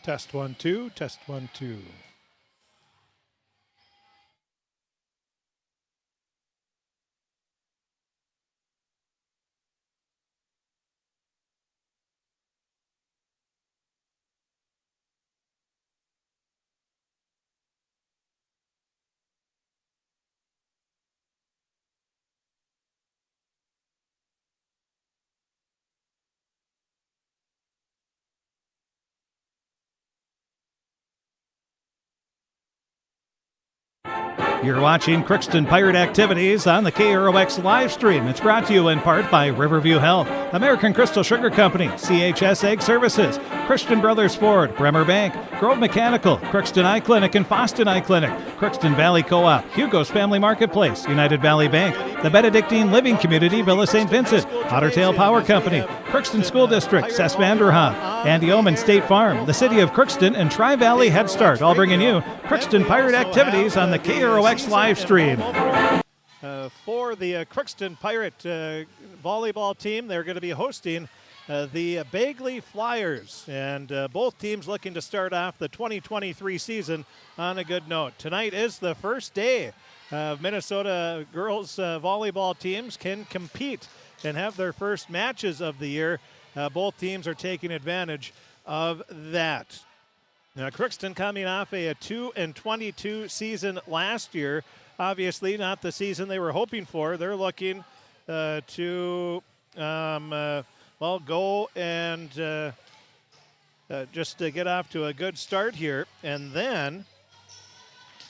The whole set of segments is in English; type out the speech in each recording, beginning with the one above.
Test 1, 2. Test 1, 2. You're watching Crookston Pirate Activities on the KROX live stream. It's brought to you in part by Riverview Health, American Crystal Sugar Company, CHS Egg Services, Christian Brothers Ford, Bremer Bank, Grove Mechanical, Crookston Eye Clinic and Foston Eye Clinic, Crookston Valley Co-op, Hugo's Family Marketplace, United Valley Bank, the Benedictine Living Community, Villa St. Vincent, Ottertail Power Company, Crookston School District, Cess Vanderhoff, Andy Omen State Farm, the City of Crookston, and Tri-Valley Head Start, all bringing you Crookston Pirate Activities on the KROX live stream. For the Crookston Pirate volleyball team, they're going to be hosting the Bagley Flyers, and both teams looking to start off the 2023 season on a good note. Tonight is the first day of Minnesota girls volleyball teams can compete and have their first matches of the year. Both teams are taking advantage of that. Now, Crookston coming off a 2-22 season last year. Obviously not the season they were hoping for. They're looking to go and just to get off to a good start here. And then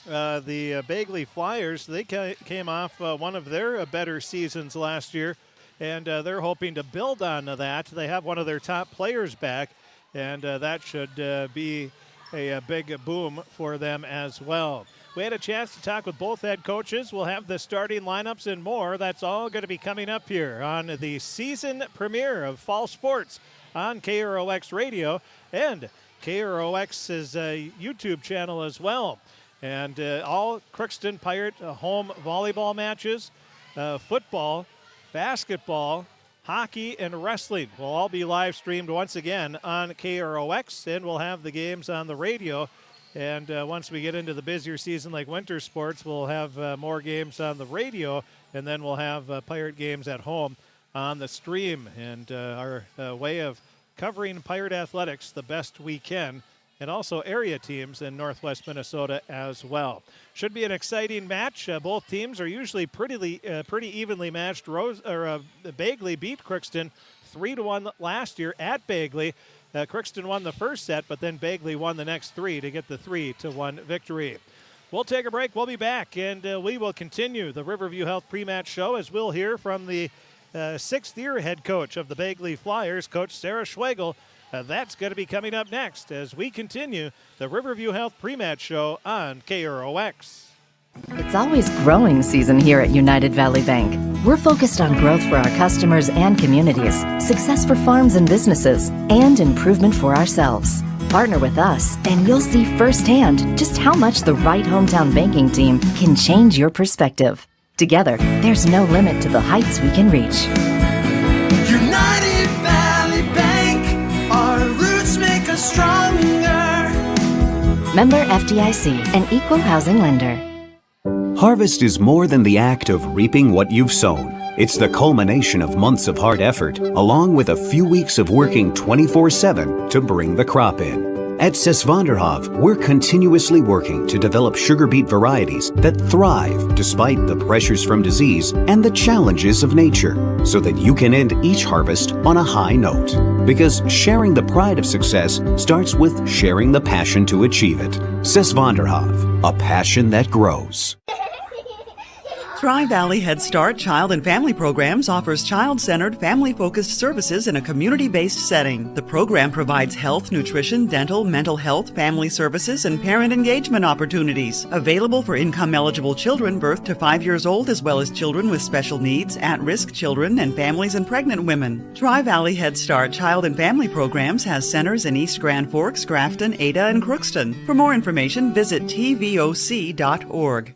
the Bagley Flyers, they came off one of their better seasons last year, and they're hoping to build on that. They have one of their top players back, and that should be a big boom for them as well. We had a chance to talk with both head coaches. We'll have the starting lineups and more. That's all going to be coming up here on the season premiere of fall sports on KROX Radio and KROX's YouTube channel as well. And all Crookston Pirate home volleyball matches, football, basketball, hockey, and wrestling will all be live streamed once again on KROX, and we'll have the games on the radio. And once we get into the busier season like winter sports, we'll have more games on the radio, and then we'll have Pirate games at home on the stream. And our way of covering Pirate athletics the best we can, and also area teams in Northwest Minnesota as well. Should be an exciting match. Both teams are usually pretty evenly matched. Bagley beat Crookston 3-1 last year at Bagley. Crookston won the first set, but then Bagley won the next three to get the 3-1 victory. We'll take a break. We'll be back, and we will continue the Riverview Health pre-match show as we'll hear from the sixth-year head coach of the Bagley Flyers, Coach Sarah Schwegel. That's going to be coming up next as we continue the Riverview Health pre-match show on KROX. It's always growing season here at United Valley Bank. We're focused on growth for our customers and communities, success for farms and businesses, and improvement for ourselves. Partner with us, and you'll see firsthand just how much the right hometown banking team can change your perspective. Together, there's no limit to the heights we can reach. United Valley Bank, our roots make us stronger. Member FDIC, an equal housing lender. Harvest is more than the act of reaping what you've sown. It's the culmination of months of hard effort, along with a few weeks of working 24/7 to bring the crop in. At Cess Vanderhoff, we're continuously working to develop sugar beet varieties that thrive despite the pressures from disease and the challenges of nature, so that you can end each harvest on a high note. Because sharing the pride of success starts with sharing the passion to achieve it. Cess Vanderhoff, a passion that grows. Tri-Valley Head Start Child and Family Programs offers child-centered, family-focused services in a community-based setting. The program provides health, nutrition, dental, mental health, family services, and parent engagement opportunities. Available for income-eligible children birth to 5 years old, as well as children with special needs, at-risk children, and families and pregnant women. Tri-Valley Head Start Child and Family Programs has centers in East Grand Forks, Grafton, Ada, and Crookston. For more information, visit tvoc.org.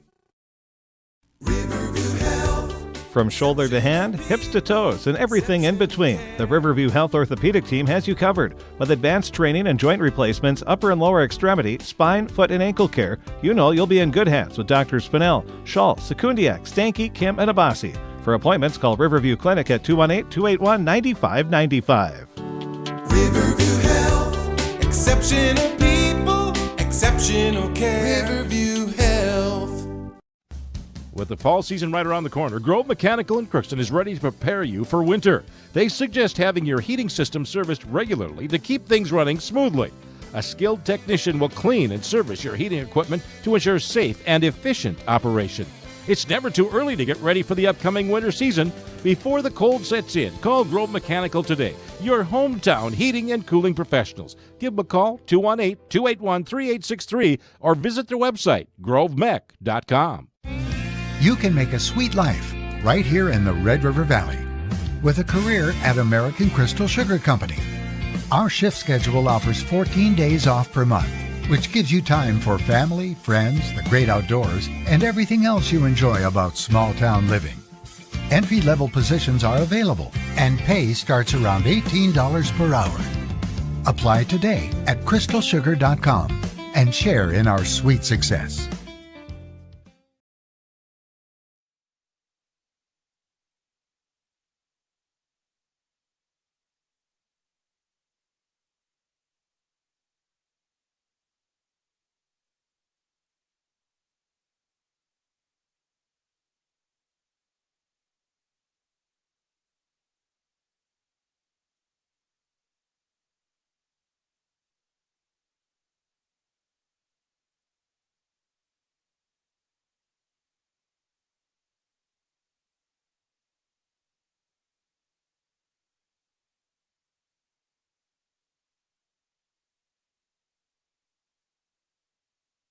Riverview Health, From shoulder to hand, hips to toes, and everything in between, the Riverview Health Orthopedic Team has you covered. With advanced training and joint replacements, upper and lower extremity, spine, foot, and ankle care, you know you'll be in good hands with Drs. Spinell, Schall, Sekundiak, Stanky, Kim, and Abasi. For appointments, call Riverview Clinic at 218-281-9595. Riverview Health, exceptional people, exceptional care. Riverview Health. With the fall season right around the corner, Grove Mechanical in Crookston is ready to prepare you for winter. They suggest having your heating system serviced regularly to keep things running smoothly. A skilled technician will clean and service your heating equipment to ensure safe and efficient operation. It's never too early to get ready for the upcoming winter season. Before the cold sets in, call Grove Mechanical today, your hometown heating and cooling professionals. Give them a call, 218-281-3863, or visit their website, grovemech.com. You can make a sweet life right here in the Red River Valley with a career at American Crystal Sugar Company. Our shift schedule offers 14 days off per month, which gives you time for family, friends, the great outdoors, and everything else you enjoy about small town living. Entry-level positions are available, and pay starts around $18 per hour. Apply today at crystalsugar.com and share in our sweet success.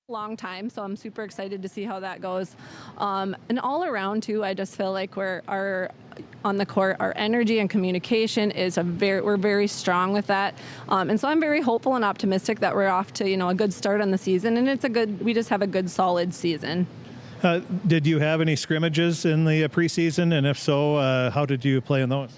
Long time, so I'm super excited to see how that goes. And all around too, I just feel like on the court, our energy and communication is we're very strong with that. And so I'm very hopeful and optimistic that we're off to a good start on the season, and we just have a good solid season. Did you have any scrimmages in the preseason, and if so, how did you play in those?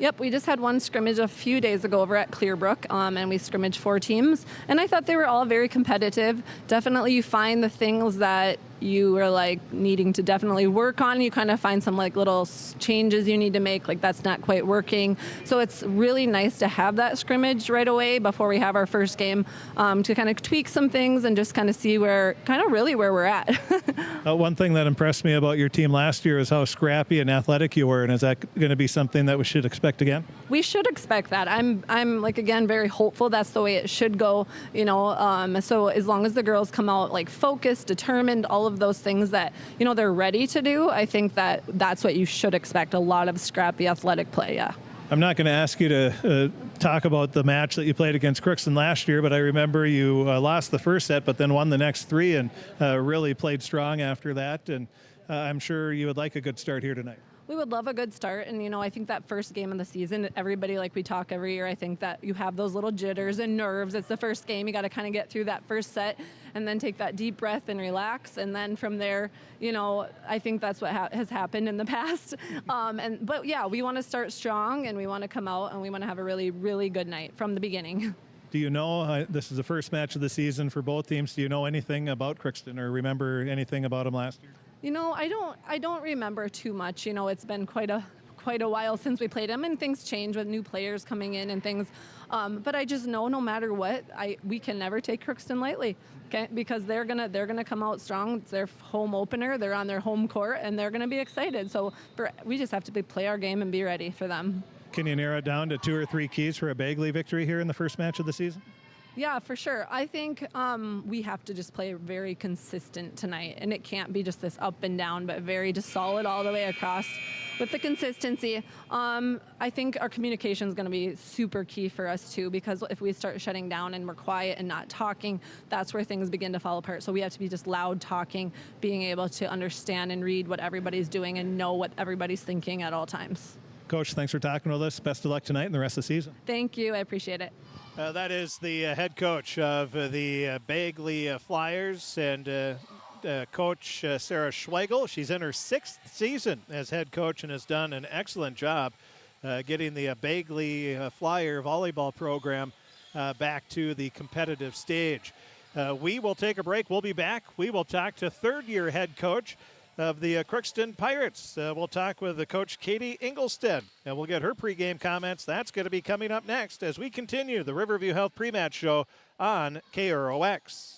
Yep, we just had one scrimmage a few days ago over at Clearbrook, and we scrimmaged 4 teams, and I thought they were all very competitive. Definitely you find the things that you are needing to definitely work on. You kind of find some little changes you need to make, that's not quite working. So it's really nice to have that scrimmage right away before we have our first game, to kind of tweak some things and just kind of see where we're at. One thing that impressed me about your team last year is how scrappy and athletic you were, and is that going to be something that we should expect again? We should expect that. I'm again very hopeful that's the way it should go. So as long as the girls come out focused, determined, all of those things that they're ready to do, I think that's what you should expect. A lot of scrappy athletic play. Yeah. I'm not going to ask you to talk about the match that you played against Crookston last year, but I remember you lost the first set, but then won the next 3 and really played strong after that. And I'm sure you would like a good start here tonight. We would love a good start, and I think that first game of the season, everybody, we talk every year, I think that you have those little jitters and nerves. It's the first game. You got to kind of get through that first set and then take that deep breath and relax, and then from there, I think that's what has happened in the past. But yeah, we want to start strong, and we want to come out, and we want to have a really, really good night from the beginning. Do you know, this is the first match of the season for both teams, do you know anything about Crookston or remember anything about them last year? I don't remember too much. It's been quite a while since we played them, and things change with new players coming in and things. But I just know no matter what, we can never take Crookston lightly, okay? Because they're gonna come out strong. It's their home opener. They're on their home court, and they're gonna be excited. So we just have to play our game and be ready for them. Can you narrow it down to 2 or 3 keys for a Bagley victory here in the first match of the season? Yeah, for sure. I think we have to just play very consistent tonight, and it can't be just this up and down, but very just solid all the way across with the consistency. I think our communication is going to be super key for us too, because if we start shutting down and we're quiet and not talking, that's where things begin to fall apart. So we have to be just loud talking, being able to understand and read what everybody's doing and know what everybody's thinking at all times. Coach, thanks for talking with us. Best of luck tonight and the rest of the season. Thank you. I appreciate it. That is the head coach of the Bagley Flyers, and Coach Sarah Schweigel. She's in her 6th season as head coach and has done an excellent job getting the Bagley Flyer volleyball program back to the competitive stage. We will take a break. We'll be back. We will talk to third-year head coach of the Crookston Pirates. We'll talk with the coach Katie Engelstead, and we'll get her pregame comments. That's going to be coming up next as we continue the Riverview Health Pre-Match Show on KROX.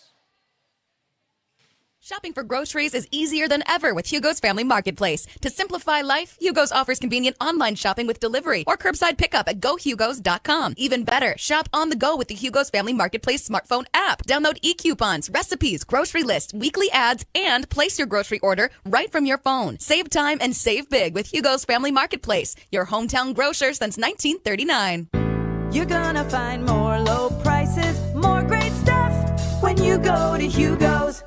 Shopping for groceries is easier than ever with Hugo's Family Marketplace. To simplify life, Hugo's offers convenient online shopping with delivery or curbside pickup at gohugos.com. Even better, shop on the go with the Hugo's Family Marketplace smartphone app. Download e-coupons, recipes, grocery lists, weekly ads, and place your grocery order right from your phone. Save time and save big with Hugo's Family Marketplace, your hometown grocer since 1939. You're gonna find more low prices, more great stuff when you go to Hugo's.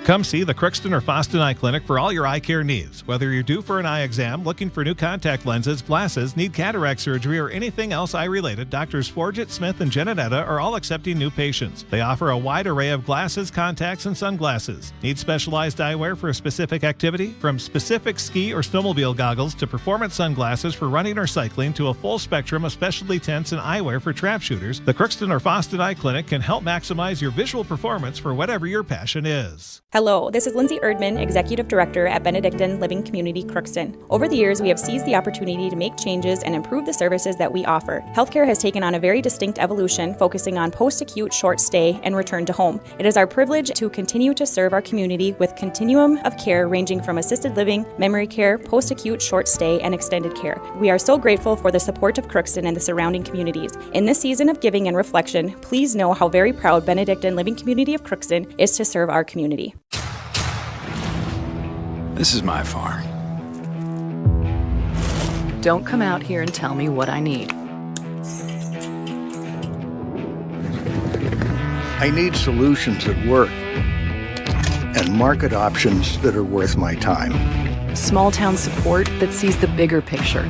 Come see the Crookston or Foston Eye Clinic for all your eye care needs. Whether you're due for an eye exam, looking for new contact lenses, glasses, need cataract surgery, or anything else eye-related, Drs. Forget, Smith, and Janetta are all accepting new patients. They offer a wide array of glasses, contacts, and sunglasses. Need specialized eyewear for a specific activity? From specific ski or snowmobile goggles to performance sunglasses for running or cycling to a full spectrum of specialty tints and eyewear for trap shooters, the Crookston or Foston Eye Clinic can help maximize your visual performance for whatever your passion is. Hello, this is Lindsay Erdman, Executive Director at Benedictine Living Community Crookston. Over the years, we have seized the opportunity to make changes and improve the services that we offer. Healthcare has taken on a very distinct evolution, focusing on post-acute, short stay, and return to home. It is our privilege to continue to serve our community with continuum of care ranging from assisted living, memory care, post-acute, short stay, and extended care. We are so grateful for the support of Crookston and the surrounding communities. In this season of giving and reflection, please know how very proud Benedictine Living Community of Crookston is to serve our community. This is my farm. Don't come out here and tell me what I need. I need solutions that work and market options that are worth my time. Small town support that sees the bigger picture.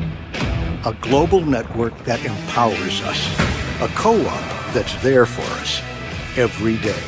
A global network that empowers us. A co-op that's there for us every day.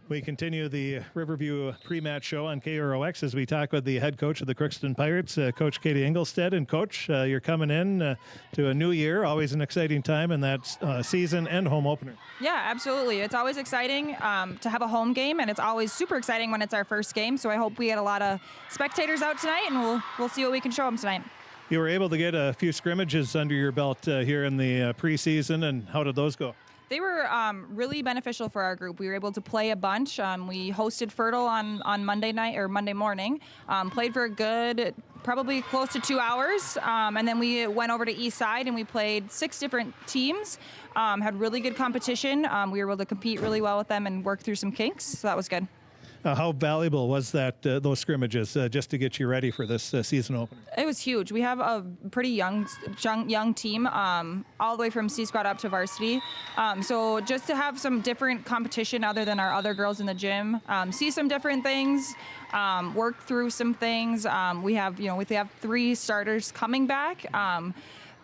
We continue the Riverview pre-match show on KROX as we talk with the head coach of the Crookston Pirates, Coach Katie Engelstead. And Coach, you're coming in to a new year, always an exciting time in that season and home opener. Yeah, absolutely. It's always exciting to have a home game, and it's always super exciting when it's our first game. So I hope we get a lot of spectators out tonight, and we'll see what we can show them tonight. You were able to get a few scrimmages under your belt here in the preseason, and how did those go? They were really beneficial for our group. We were able to play a bunch. We hosted Fertile on Monday night or Monday morning. Played for a good, probably close to 2 hours. And then we went over to East Side and we played 6 different teams. Had really good competition. We were able to compete really well with them and work through some kinks. So that was good. How valuable was that, those scrimmages, just to get you ready for this season opener? It was huge. We have a pretty young team, all the way from C squad up to varsity. So just to have some different competition other than our other girls in the gym, see some different things, work through some things. We have 3 starters coming back,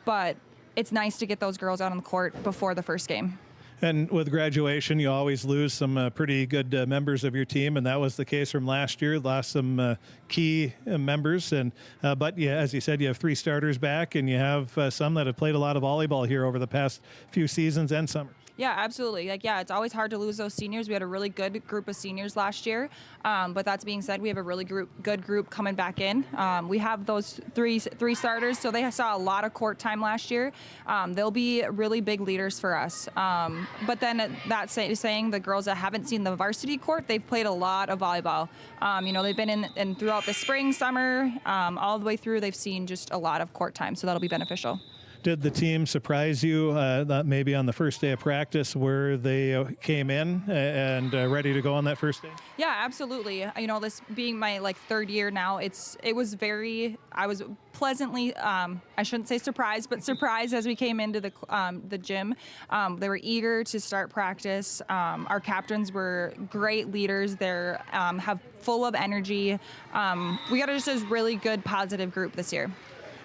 but it's nice to get those girls out on the court before the first game. And with graduation, you always lose some pretty good members of your team, and that was the case from last year. Lost some key members, and but yeah, as you said, you have 3 starters back, and you have some that have played a lot of volleyball here over the past few seasons and summers. Yeah, absolutely. It's always hard to lose those seniors. We had a really good group of seniors last year, but that being said, we have a really good group coming back in. We have those three starters, so they saw a lot of court time last year. They'll be really big leaders for us. But then saying the girls that haven't seen the varsity court, they've played a lot of volleyball. They've been in throughout the spring, summer, all the way through. They've seen just a lot of court time, so that'll be beneficial. Did the team surprise you maybe on the first day of practice where they came in and ready to go on that first day? Yeah, absolutely. This being my third year now, I was pleasantly, I shouldn't say surprised, but surprised as we came into the gym. They were eager to start practice. Our captains were great leaders. They're have full of energy. We got just a really good, positive group this year.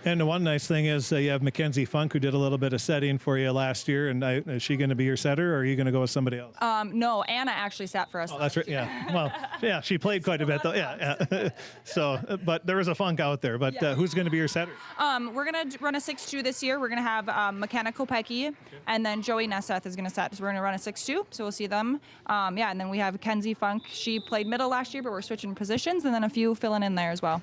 And the one nice thing is you have Mackenzie Funk, who did a little bit of setting for you last year. And is she going to be your setter, or are you going to go with somebody else? No, Anna actually sat for us. Oh, that's right. Yeah. Well, yeah, she played quite a bit, though. Yeah. So, but there was a Funk out there. But who's going to be your setter? We're going to run a 6-2 this year. We're going to have McKenna Kopecki, and then Joey Nesseth is going to set. So we're going to run a 6-2. So we'll see them. And then we have Kenzie Funk. She played middle last year, but we're switching positions, and then a few filling in there as well.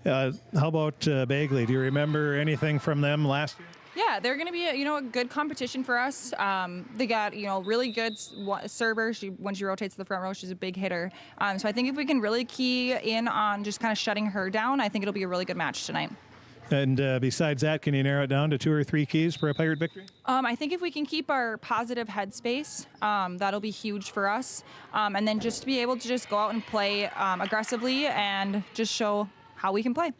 How about Bagley? Do you remember anything from them last year? Yeah, they're going to be a good competition for us. They got really good server. When she rotates to the front row, she's a big hitter. So I think if we can really key in on just kind of shutting her down, I think it'll be a really good match tonight. And besides that, can you narrow it down to 2 or 3 keys for a Pirate victory? I think if we can keep our positive headspace, that'll be huge for us. And then just to be able to just go out and play aggressively and just show how we can play.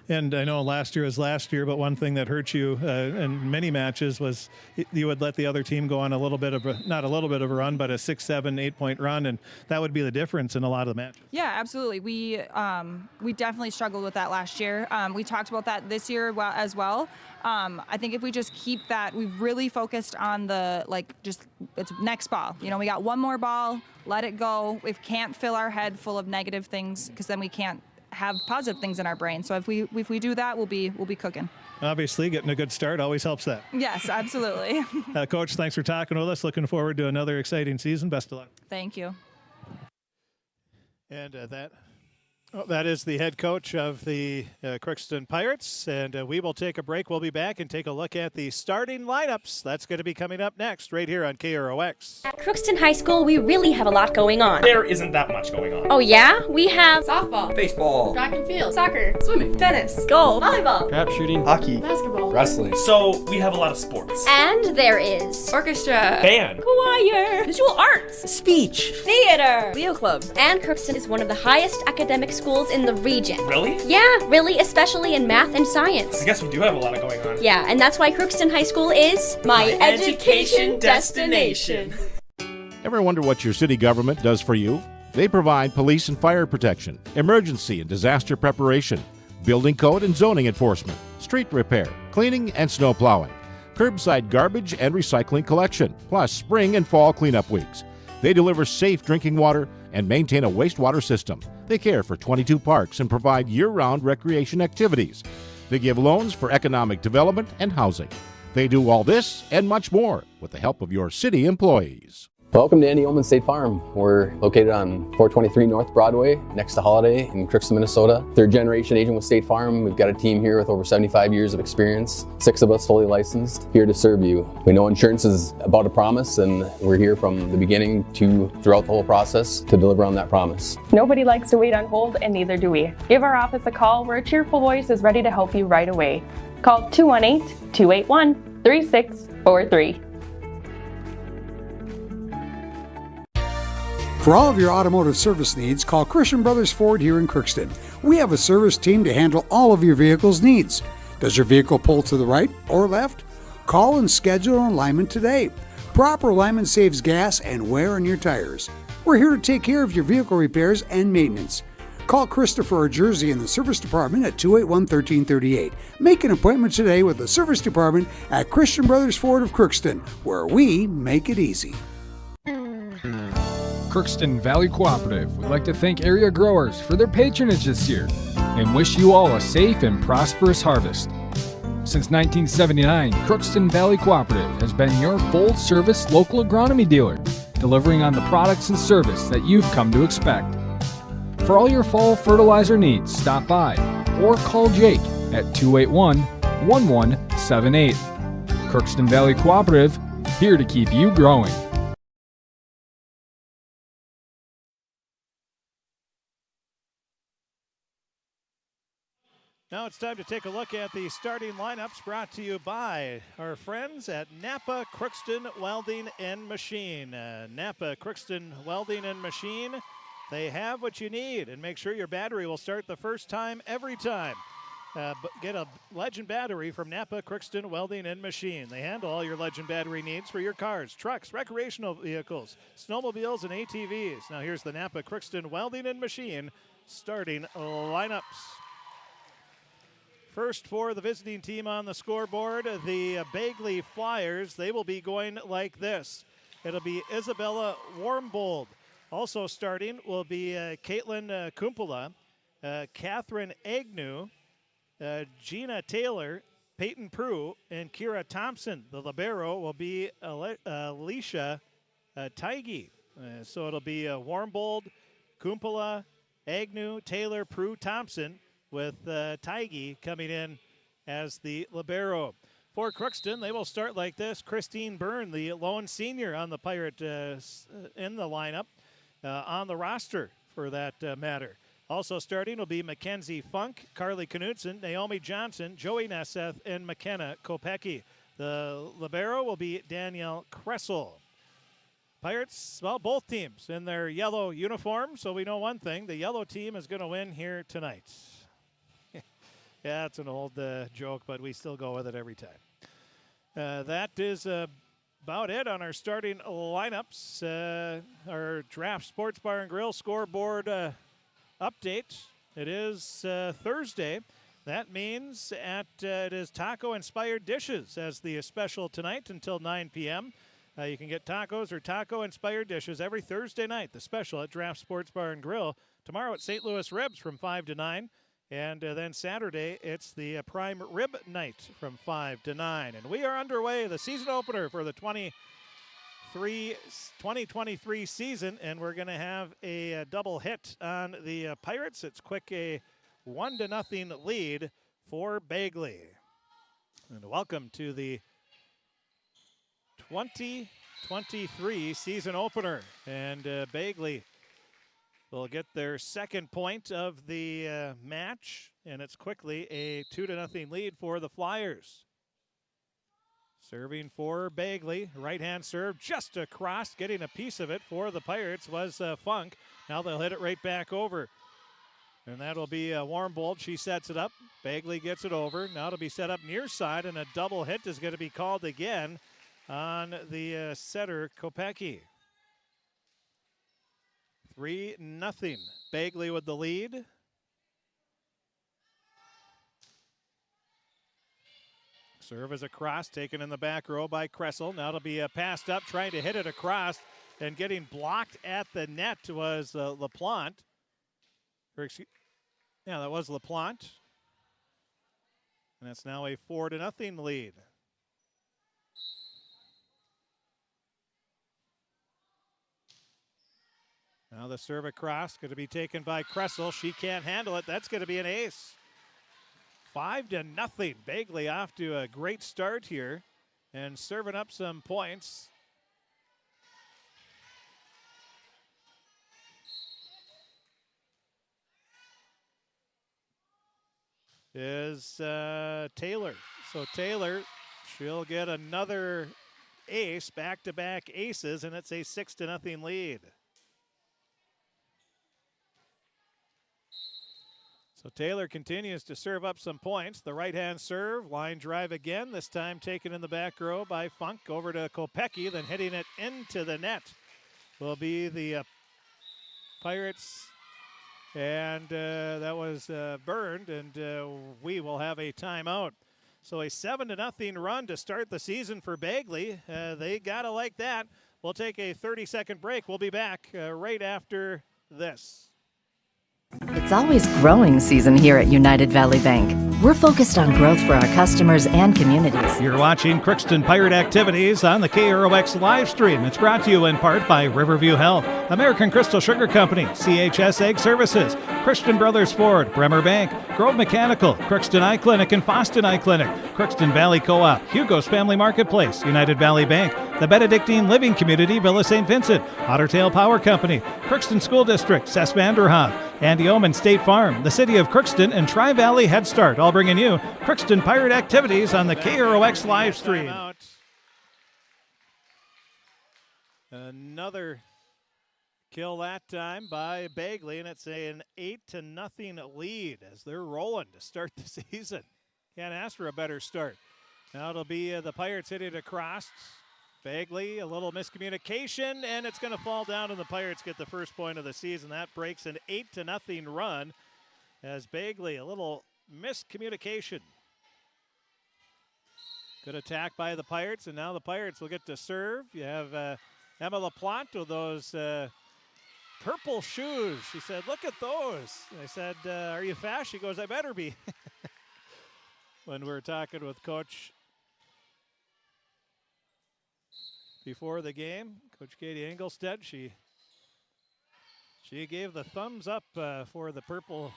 And I know last year was last year, but one thing that hurt you in many matches was you would let the other team go on a little bit of not a little bit of a run, but a 6, 7, 8-point run, and that would be the difference in a lot of the matches. Yeah, absolutely. We definitely struggled with that last year. We talked about that this year as well. I think if we just keep that, we've really focused on it's next ball. We got one more ball, let it go. We can't fill our head full of negative things, because then we can't have positive things in our brain. So if we do that, we'll be cooking. Obviously, getting a good start always helps that. Yes, absolutely. Coach, thanks for talking with us. Looking forward to another exciting season. Best of luck. Thank you. And that is the head coach of the Crookston Pirates. And we will take a break. We'll be back and take a look at the starting lineups. That's going to be coming up next right here on KROX. At Crookston High School, we really have a lot going on. There isn't that much going on. Oh yeah? We have softball, baseball, track and field, soccer, swimming, tennis, golf, volleyball, trap shooting, hockey, basketball, wrestling. So we have a lot of sports. And there is orchestra, band, choir, visual arts, speech, theater, Leo Club. And Crookston is one of the highest academic schools in the region. Really? Yeah, really, especially in math and science. I guess we do have a lot going on. Yeah, and that's why Crookston High School is my education destination. Ever wonder what your city government does for you? They provide police and fire protection, emergency and disaster preparation, building code and zoning enforcement, street repair, cleaning and snow plowing, curbside garbage and recycling collection, plus spring and fall cleanup weeks. They deliver safe drinking water and maintain a wastewater system. They care for 22 parks and provide year-round recreation activities. They give loans for economic development and housing. They do all this and much more with the help of your city employees. Welcome to Andy Ullman State Farm. We're located on 423 North Broadway, next to Holiday in Crookston, Minnesota. Third generation agent with State Farm. We've got a team here with over 75 years of experience, 6 of us fully licensed, here to serve you. We know insurance is about a promise, and we're here from the beginning to throughout the whole process to deliver on that promise. Nobody likes to wait on hold, and neither do we. Give our office a call where a cheerful voice is ready to help you right away. Call 218-281-3643. For all of your automotive service needs, call Christian Brothers Ford here in Crookston. We have a service team to handle all of your vehicle's needs. Does your vehicle pull to the right or left? Call and schedule an alignment today. Proper alignment saves gas and wear on your tires. We're here to take care of your vehicle repairs and maintenance. Call Christopher or Jersey in the service department at 281-1338. Make an appointment today with the service department at Christian Brothers Ford of Crookston, where we make it easy. Crookston Valley Cooperative would like to thank area growers for their patronage this year and wish you all a safe and prosperous harvest. Since 1979, Crookston Valley Cooperative has been your full-service local agronomy dealer, delivering on the products and service that you've come to expect. For all your fall fertilizer needs, stop by or call Jake at 281-1178. Crookston Valley Cooperative, here to keep you growing. Now it's time to take a look at the starting lineups brought to you by our friends at Napa Crookston Welding and Machine. Napa Crookston Welding and Machine, they have what you need, and make sure your battery will start the first time every time. Get a Legend battery from Napa Crookston Welding and Machine. They handle all your Legend battery needs for your cars, trucks, recreational vehicles, snowmobiles, and ATVs. Now here's the Napa Crookston Welding and Machine starting lineups. First for the visiting team on the scoreboard, the Bagley Flyers. They will be going like this. It'll be Isabella Warmbold. Also starting will be Caitlin Kumpula, Catherine Agnew, Gina Taylor, Peyton Prue, and Kira Thompson. The libero will be Alicia Taigi. So it'll be Warmbold, Kumpula, Agnew, Taylor, Prue, Thompson, with Taigi coming in as the libero. For Crookston, they will start like this. Christine Byrne, the lone senior on the Pirate in the lineup, on the roster for that matter. Also starting will be Mackenzie Funk, Carly Knudsen, Naomi Johnson, Joey Nasseth, and McKenna Kopecki. The libero will be Danielle Kressel. Pirates, well, both teams in their yellow uniforms, so we know one thing. The yellow team is going to win here tonight. Yeah, it's an old joke, but we still go with it every time. That is about it on our starting lineups. Our Draft Sports Bar and Grill scoreboard update. It is Thursday. That means it is taco-inspired dishes as the special tonight until 9 p.m. You can get tacos or taco-inspired dishes every Thursday night. The special at Draft Sports Bar and Grill. Tomorrow at St. Louis Ribs from 5 to 9. And then Saturday, it's the Prime Rib Night from 5 to 9. And we are underway, the season opener for the 2023 season. And we're going to have a double hit on the Pirates. It's quick, a 1-0 lead for Bagley. And welcome to the 2023 season opener. And Bagley will get their second point of the match, and it's quickly a 2-0 lead for the Flyers. Serving for Bagley, right-hand serve just across, getting a piece of it for the Pirates was Funk. Now they'll hit it right back over. And that'll be Warmbold. She sets it up. Bagley gets it over. Now it'll be set up near side, and a double hit is going to be called again on the setter, Kopecki. 3-0. Bagley with the lead. Serve is across, taken in the back row by Kressel. Now it'll be passed up, trying to hit it across, and getting blocked at the net was LaPlante. Yeah, that was LaPlante. And it's now a 4-0 lead. Now the serve across, going to be taken by Kressel. She can't handle it. That's going to be an ace. 5-0. Bagley off to a great start here and serving up some points. Is Taylor. So Taylor, she'll get another ace, back-to-back aces, and it's a 6-0 lead. So Taylor continues to serve up some points. The right-hand serve, line drive again, this time taken in the back row by Funk over to Kopecki, then hitting it into the net will be the Pirates. And that was burned, and we will have a timeout. So a 7-0 run to start the season for Bagley. They gotta like that. We'll take a 30-second break. We'll be back right after this. It's always growing season here at United Valley Bank. We're focused on growth for our customers and communities. You're watching Crookston Pirate Activities on the KROX live stream. It's brought to you in part by Riverview Health, American Crystal Sugar Company, CHS Egg Services, Christian Brothers Ford, Bremer Bank, Grove Mechanical, Crookston Eye Clinic and Foston Eye Clinic, Crookston Valley Co-op, Hugo's Family Marketplace, United Valley Bank, the Benedictine Living Community, Villa St. Vincent, Ottertail Power Company, Crookston School District, Cess Vanderhoff, Andy Omen State Farm, the City of Crookston, and Tri-Valley Head Start, all bringing you Crookston Pirate activities on the KROX live stream. Another kill that time by Bagley, and it's an 8-0 lead as they're rolling to start the season. Can't ask for a better start. Now it'll be the Pirates hitting across. Bagley, a little miscommunication, and it's going to fall down, and the Pirates get the first point of the season. That breaks an 8-0 run as Bagley, a little miscommunication. Good attack by the Pirates, and now the Pirates will get to serve. You have Emma LaPlante with those purple shoes. She said, look at those. I said, are you fast? She goes, I better be. When we're talking with Coach before the game, Coach Katie Engelstead, she gave the thumbs up for the purple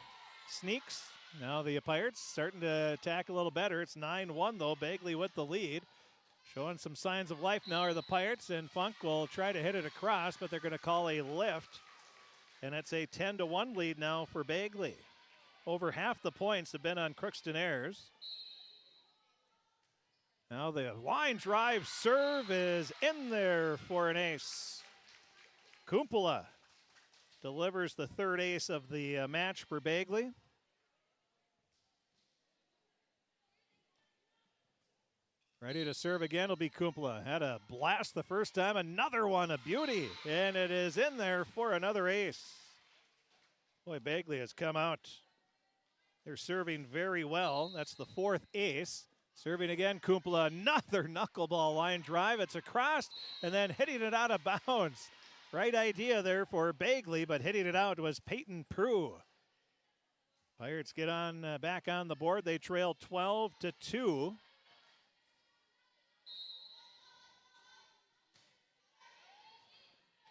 sneaks. Now the Pirates starting to attack a little better. It's 9-1 though, Bagley with the lead. Showing some signs of life now are the Pirates, and Funk will try to hit it across, but they're going to call a lift. And it's a 10-1 lead now for Bagley. Over half the points have been on Crookston Airs. Now the line drive serve is in there for an ace. Kumpula delivers the third ace of the match for Bagley. Ready to serve again will be Kumpula. Had a blast the first time, another one, a beauty. And it is in there for another ace. Boy, Bagley has come out. They're serving very well. That's the fourth ace. Serving again, Kumpula, another knuckleball line drive. It's across and then hitting it out of bounds. Right idea there for Bagley, but hitting it out was Peyton Prue. Pirates get on back on the board. They trail 12-2.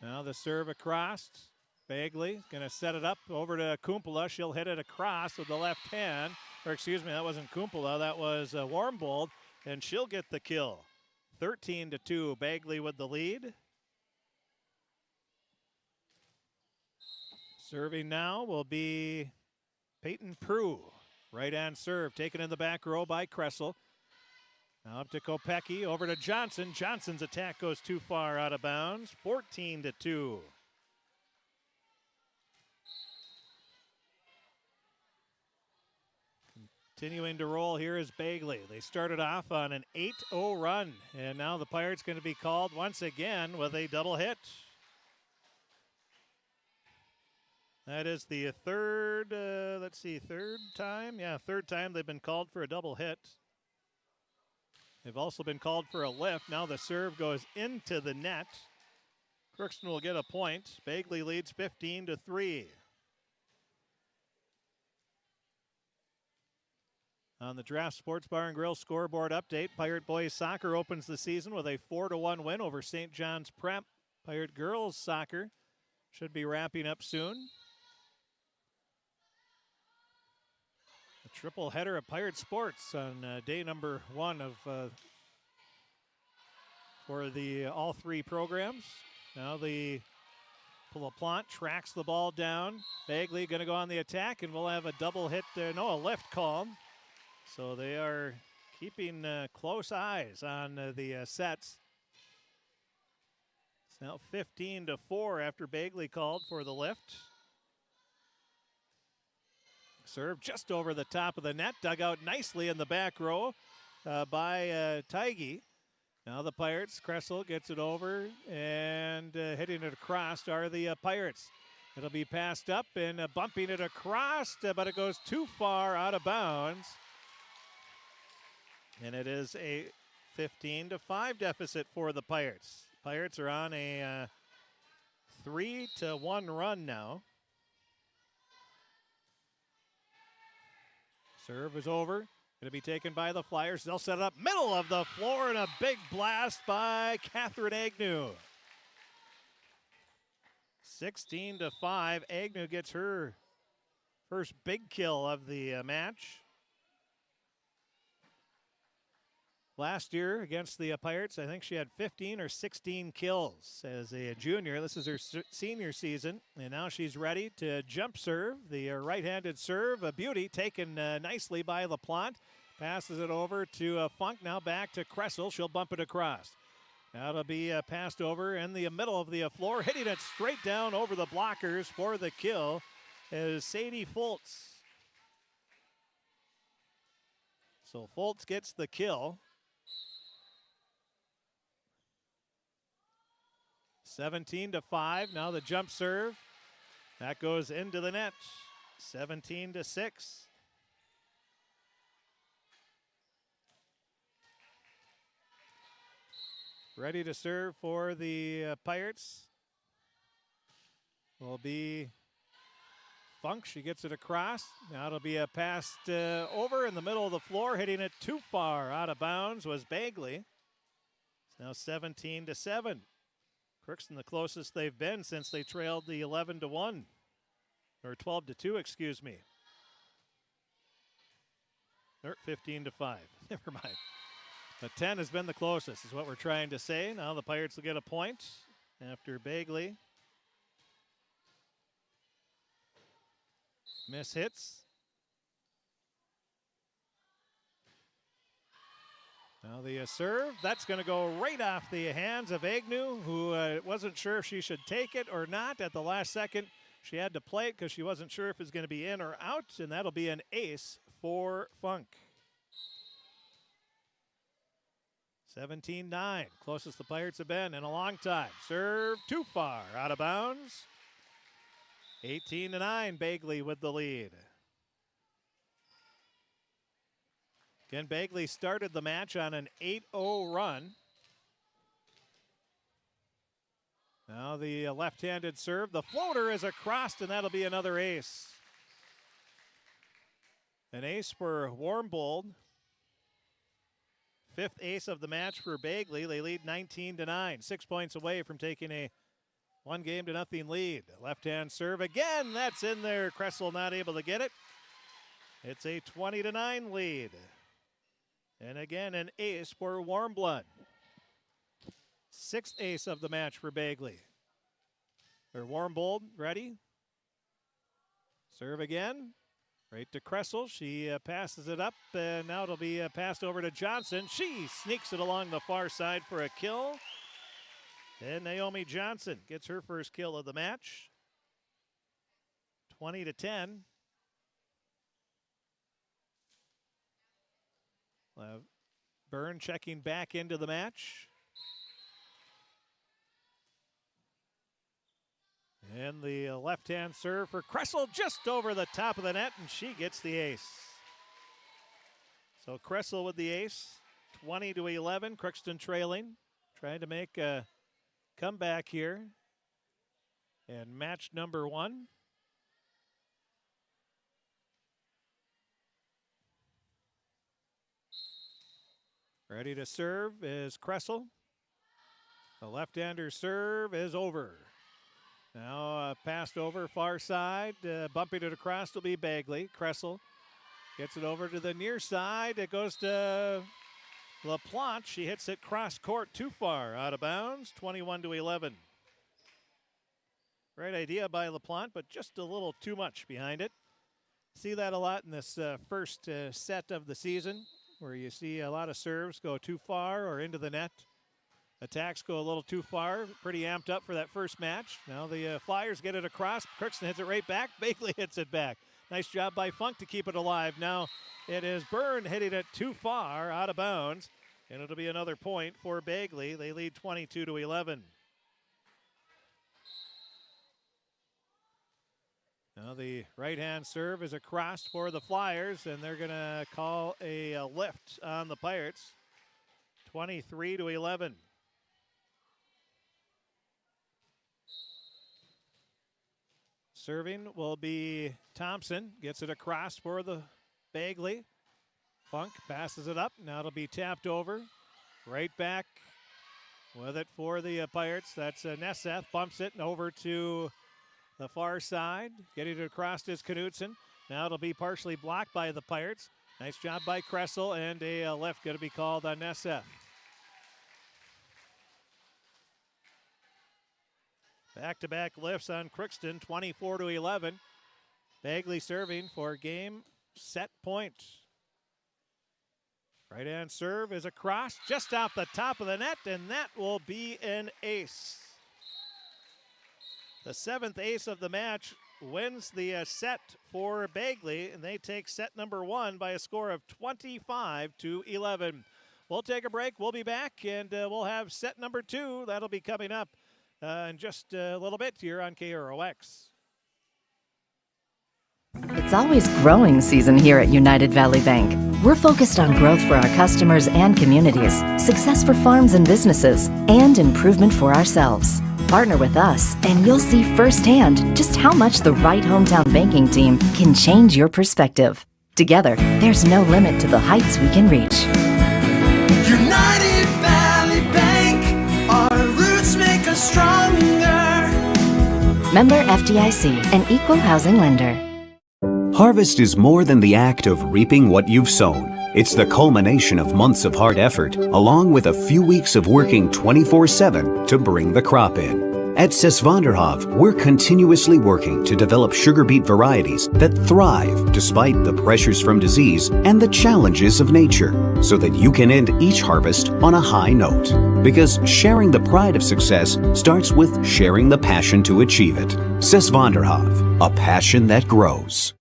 Now the serve across. Bagley going to set it up over to Kumpula. She'll hit it across with the left hand. Or excuse me, that wasn't Kumpula. That was Warmbold. And she'll get the kill. 13-2. Bagley with the lead. Serving now will be Peyton Prue. Right-hand serve taken in the back row by Kressel. Now up to Kopecky, over to Johnson. Johnson's attack goes too far out of bounds. 14-2. Continuing to roll here is Bagley. They started off on an 8-0 run, and now the Pirates going to be called once again with a double hit. That is the third, third time? Yeah, third time they've been called for a double hit. They've also been called for a lift. Now the serve goes into the net. Crookston will get a point. Bagley leads 15-3. On the Draft Sports Bar and Grill scoreboard update, Pirate Boys Soccer opens the season with a 4-1 win over St. John's Prep. Pirate Girls Soccer should be wrapping up soon. A triple header of Pirate Sports on day number 1 of for the all three programs. Now the LaPlante tracks the ball down. Bagley going to go on the attack, and we'll have a double hit there. No, a lift call. So they are keeping close eyes on the sets. It's now 15-4 after Bagley called for the lift. Serve just over the top of the net, dug out nicely in the back row by Tigey. Now the Pirates, Kressel gets it over, and hitting it across are the Pirates. It'll be passed up and bumping it across, but it goes too far out of bounds. And it is a 15-5 deficit for the Pirates. Pirates are on a 3-1 run now. Serve is over. Going to be taken by the Flyers. They'll set it up middle of the floor, and a big blast by Catherine Agnew. 16-5. Agnew gets her first big kill of the match. last year against the Pirates. I think she had 15 or 16 kills as a junior. This is her senior season, and now she's ready to jump serve. The right-handed serve, a beauty, taken nicely by LaPlante. Passes it over to Funk, now back to Kressel. She'll bump it across. That'll be passed over in the middle of the floor, hitting it straight down over the blockers for the kill is Sadie Foltz. So Foltz gets the kill. 17-5. Now the jump serve. That goes into the net. 17-6. Ready to serve for the Pirates will be Funk. She gets it across. Now it'll be a pass over in the middle of the floor. Hitting it too far out of bounds was Bagley. It's now 17-7. Crookston the closest they've been since they trailed the 11-1. Or 12-2, excuse me. Or 15-5. Never mind. But 10 has been the closest, is what we're trying to say. Now the Pirates will get a point after Bagley miss hits. Now the serve. That's going to go right off the hands of Agnew, who wasn't sure if she should take it or not. At the last second, she had to play it because she wasn't sure if it was going to be in or out, and that'll be an ace for Funk. 17-9, closest the Pirates have been in a long time. Serve too far, out of bounds. 18-9, Bagley with the lead. Again, Bagley started the match on an 8-0 run. Now the left-handed serve. The floater is across, and that'll be another ace. An ace for Warmbold. Fifth ace of the match for Bagley. They lead 19-9, 6 points away from taking a 1-0 lead. Left-hand serve again. That's in there. Kressel not able to get it. It's a 20-9 lead. And again, an ace for Warmblood. Sixth ace of the match for Bagley. Warmbold ready. Serve again. Right to Kressel. She passes it up, and now it'll be passed over to Johnson. She sneaks it along the far side for a kill. And Naomi Johnson gets her first kill of the match. 20-10. Byrne checking back into the match. And the left-hand serve for Kressel just over the top of the net, and she gets the ace. So Kressel with the ace, 20-11, Crookston trailing, trying to make a comeback here. And match number one. Ready to serve is Kressel. The left-hander serve is over. Now passed over far side, bumping it across will be Bagley. Kressel gets it over to the near side. It goes to LaPlante. She hits it cross court too far, out of bounds, 21-11. Right idea by LaPlante, but just a little too much behind it. See that a lot in this first set of the season, where you see a lot of serves go too far or into the net. Attacks go a little too far. Pretty amped up for that first match. Now the Flyers get it across. Crookston hits it right back. Bagley hits it back. Nice job by Funk to keep it alive. Now it is Byrne hitting it too far, out of bounds. And it'll be another point for Bagley. They lead 22-11. Now the right-hand serve is across for the Flyers, and they're going to call a lift on the Pirates. 23-11. Serving will be Thompson. Gets it across for the Bagley. Funk passes it up. Now it'll be tapped over. Right back with it for the Pirates. That's Nesseth. Bumps it and over to the far side. Getting it across is Knutson. Now it'll be partially blocked by the Pirates. Nice job by Kressel, and a lift going to be called on Nesseth. Back-to-back lifts on Crookston, 24-11. Bagley serving for game, set, point. Right-hand serve is a cross just off the top of the net, and that will be an ace. The 7th ace of the match wins the set for Bagley, and they take set number 1 by a score of 25-11. We'll take a break. We'll be back, and we'll have set number 2. That'll be coming up in just a little bit here on KROX. It's always growing season here at United Valley Bank. We're focused on growth for our customers and communities, success for farms and businesses, and improvement for ourselves. Partner with us, and you'll see firsthand just how much the right hometown banking team can change your perspective. Together, there's no limit to the heights we can reach. United Valley Bank, our roots make us stronger. Member FDIC, an equal housing lender. Harvest is more than the act of reaping what you've sown. It's the culmination of months of hard effort, along with a few weeks of working 24/7 to bring the crop in. At Sesvanderhof, we're continuously working to develop sugar beet varieties that thrive despite the pressures from disease and the challenges of nature, so that you can end each harvest on a high note. Because sharing the pride of success starts with sharing the passion to achieve it. Sesvanderhof, a passion that grows.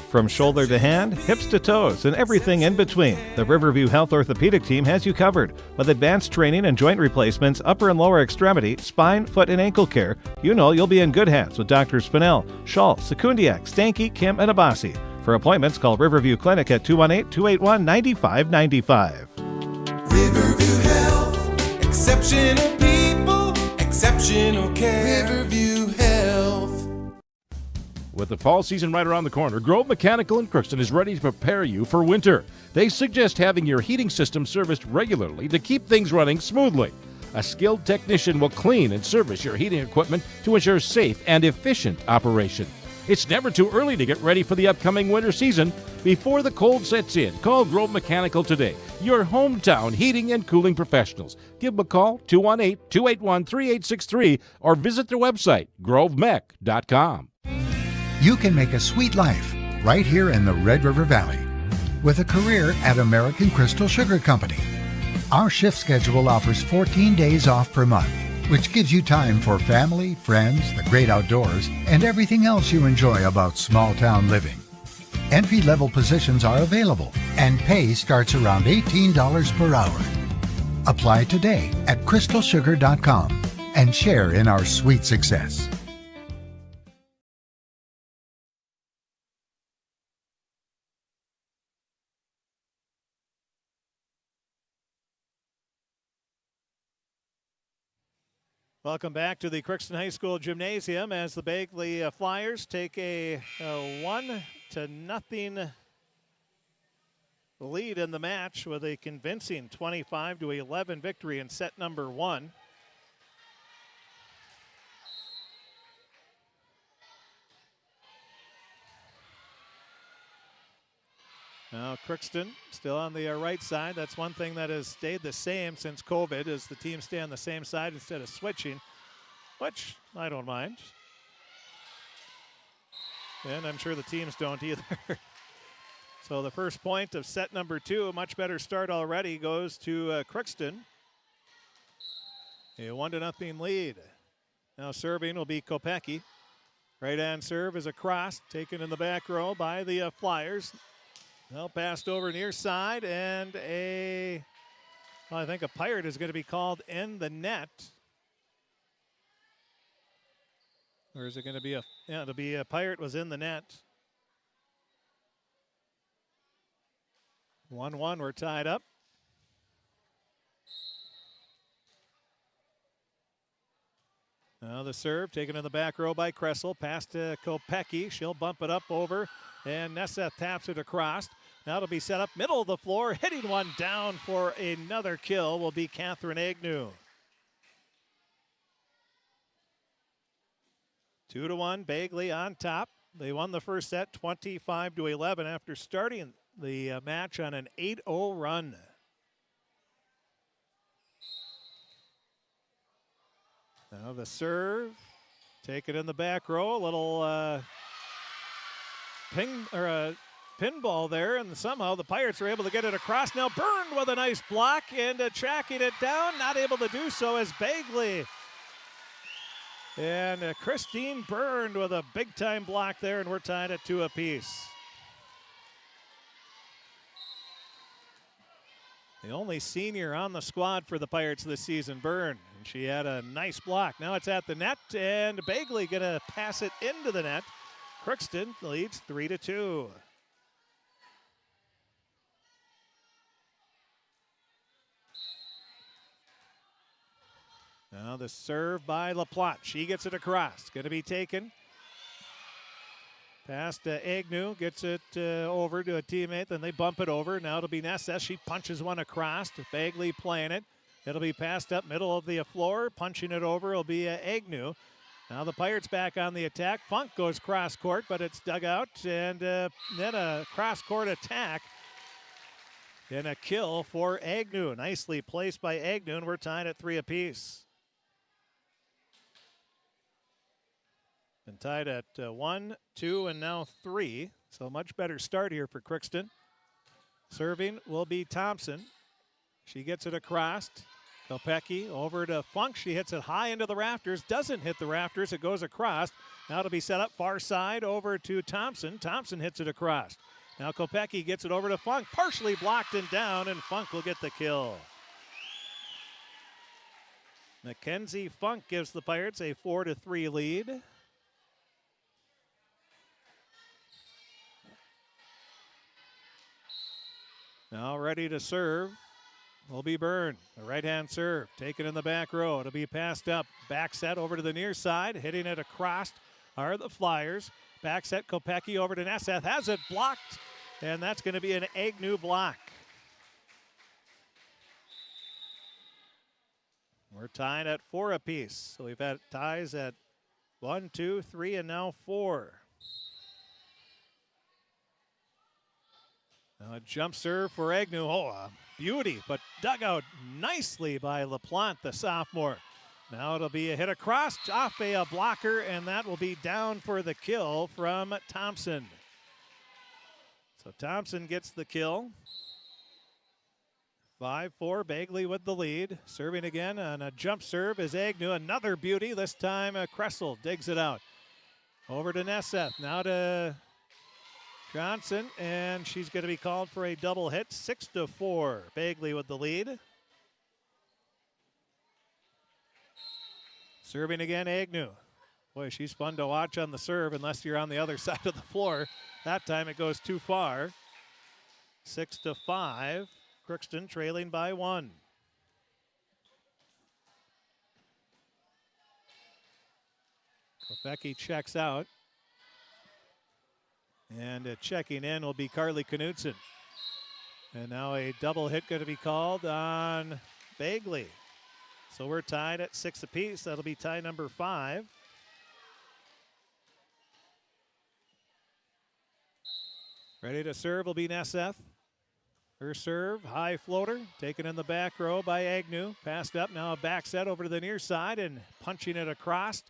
From shoulder to hand, hips to toes, and everything in between, the Riverview Health Orthopedic Team has you covered. With advanced training and joint replacements, upper and lower extremity, spine, foot, and ankle care, you know you'll be in good hands with Dr. Spinell, Schall, Sekundiak, Stanky, Kim, and Abasi. For appointments, call Riverview Clinic at 218-281-9595. Riverview Health, exceptional people, exceptional care. Riverview Health. With the fall season right around the corner, Grove Mechanical in Crookston is ready to prepare you for winter. They suggest having your heating system serviced regularly to keep things running smoothly. A skilled technician will clean and service your heating equipment to ensure safe and efficient operation. It's never too early to get ready for the upcoming winter season. Before the cold sets in, call Grove Mechanical today, your hometown heating and cooling professionals. Give them a call, 218-281-3863, or visit their website, grovemech.com. You can make a sweet life right here in the Red River Valley with a career at American Crystal Sugar Company. Our shift schedule offers 14 days off per month, which gives you time for family, friends, the great outdoors, and everything else you enjoy about small town living. Entry-level positions are available, and pay starts around $18 per hour. Apply today at crystalsugar.com and share in our sweet success. Welcome back to the Crookston High School Gymnasium as the Bagley Flyers take a 1-0 lead in the match with a convincing 25-11 victory in set number 1. Now Crookston still on the right side. That's one thing that has stayed the same since COVID, is the teams stay on the same side instead of switching, which I don't mind. And I'm sure the teams don't either. So the first point of set number 2, a much better start already, goes to Crookston. A 1-0 lead. Now serving will be Kopecky. Right-hand serve is a cross taken in the back row by the Flyers. Well, passed over near side, and I think a Pirate is going to be called in the net. Or is it going to be it'll be a Pirate was in the net. 1-1, we're tied up. Now the serve taken in the back row by Kressel. Pass to Kopecky. She'll bump it up over, and Nesseth taps it across. Now it'll be set up middle of the floor. Hitting one down for another kill will be Catherine Agnew. 2-1, Bagley on top. They won the first set 25-11 after starting the match on an 8-0 run. Now the serve, take it in the back row, a little pinball there, and somehow the Pirates are able to get it across. Now Byrne with a nice block, and tracking it down, not able to do so as Bagley. And Christine Byrne with a big-time block there, and we're tied at 2 apiece. The only senior on the squad for the Pirates this season, Byrne. And she had a nice block. Now it's at the net, and Bagley going to pass it into the net. Crookston leads 3-2. Now the serve by LaPlante. She gets it across. Going to be taken. Past Agnew, gets it over to a teammate, then they bump it over. Now it'll be Nessa. She punches one across. Bagley playing it. It'll be passed up middle of the floor. Punching it over will be Agnew. Now the Pirates back on the attack. Funk goes cross court, but it's dug out. And then a cross court attack. And a kill for Agnew. Nicely placed by Agnew, and we're tied at 3 apiece. And tied at 1, 2, and now 3. So a much better start here for Crookston. Serving will be Thompson. She gets it across. Kopecky over to Funk. She hits it high into the rafters. Doesn't hit the rafters. It goes across. Now it'll be set up far side over to Thompson. Thompson hits it across. Now Kopecky gets it over to Funk. Partially blocked and down, and Funk will get the kill. Mackenzie Funk gives the Pirates a 4-3 lead. Now ready to serve will be Byrne. The right-hand serve taken in the back row. It'll be passed up. Back set over to the near side. Hitting it across are the Flyers. Back set Kopecky over to Nesseth. Has it blocked, and that's going to be an Agnew block. We're tied at 4 apiece. So we've had ties at 1, 2, 3, and now 4. Now a jump serve for Agnew. Oh, a beauty, but dug out nicely by LaPlante, the sophomore. Now it'll be a hit across off a blocker, and that will be down for the kill from Thompson. So Thompson gets the kill. 5-4, Bagley with the lead. Serving again on a jump serve is Agnew. Another beauty, this time Kressel digs it out. Over to Nesseth, now to Johnson, and she's going to be called for a double hit. 6-4, Bagley with the lead. Serving again, Agnew. Boy, she's fun to watch on the serve unless you're on the other side of the floor. That time it goes too far. 6-5, Crookston trailing by 1. Kopecky checks out. And checking in will be Carly Knudsen. And now a double hit going to be called on Bagley. So we're tied at 6 apiece. That'll be tie number 5. Ready to serve will be Nesseth. Her serve, high floater, taken in the back row by Agnew. Passed up, now a back set over to the near side, and punching it across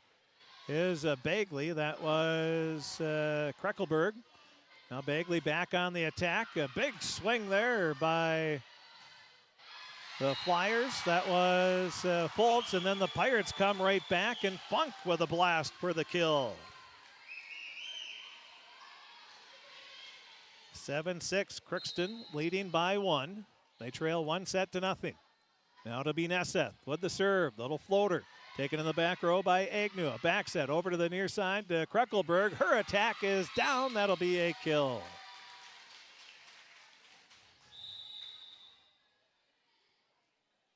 is Bagley. That was Kreckelberg. Now Bagley back on the attack. A big swing there by the Flyers. That was Fultz, and then the Pirates come right back, and Funk with a blast for the kill. 7-6, Crookston leading by 1. They trail 1-0. Now to be Nesseth with the serve, little floater. Taken in the back row by Agnew. A back set over to the near side to Kreckelberg. Her attack is down. That'll be a kill.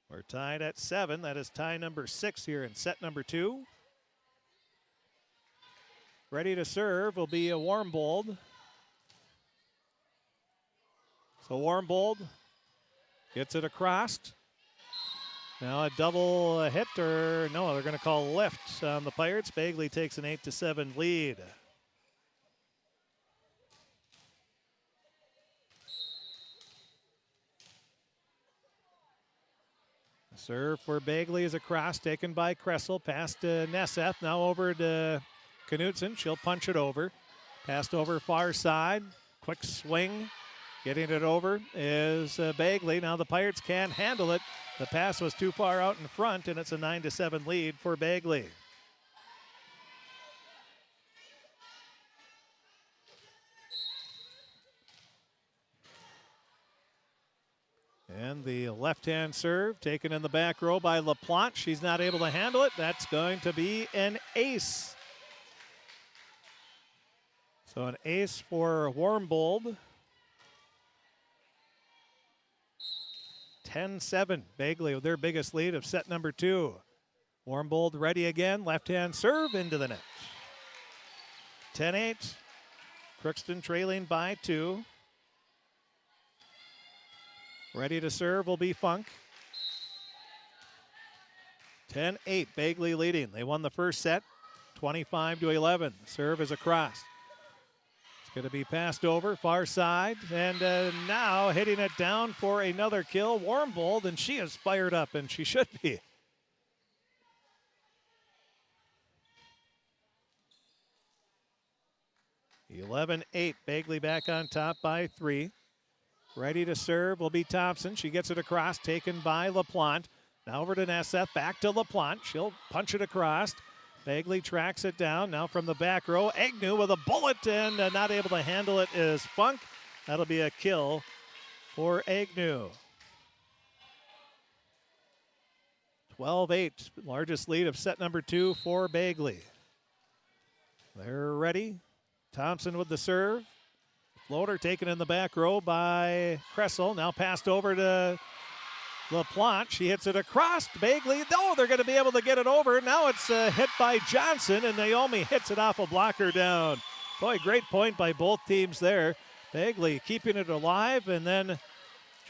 We're tied at 7. That is tie number 6 here in set number 2. Ready to serve will be a Warmbold. So Warmbold gets it across. Now a double hit, or no, they're going to call lift on the Pirates. Bagley takes an 8-7 lead. Serve for Bagley is across, taken by Kressel, past to Nesseth, now over to Knutson. She'll punch it over. Passed over far side, quick swing. Getting it over is Bagley. Now the Pirates can't handle it. The pass was too far out in front, and it's a 9-7 lead for Bagley. And the left-hand serve taken in the back row by LaPlante. She's not able to handle it. That's going to be an ace. So an ace for Warmbold. 10-7. Bagley with their biggest lead of set number 2. Warmbold ready again. Left-hand serve into the net. 10-8. Crookston trailing by 2. Ready to serve will be Funk. 10-8. Bagley leading. They won the first set 25-11. Serve is across. Going to be passed over, far side, and now hitting it down for another kill, Warmbold, and she is fired up, and she should be. (11-8). Bagley back on top by 3. Ready to serve will be Thompson. She gets it across, taken by LaPlante. Now over to Nesseth, back to LaPlante. She'll punch it across. Bagley tracks it down. Now from the back row, Agnew with a bullet, and not able to handle it is Funk. That'll be a kill for Agnew. 12-8, largest lead of set number 2 for Bagley. They're ready. Thompson with the serve. Floater taken in the back row by Kressel. Now passed over to LaPlante. She hits it across. Bagley, they're going to be able to get it over. Now it's hit by Johnson, and Naomi hits it off a blocker down. Boy, great point by both teams there. Bagley keeping it alive, and then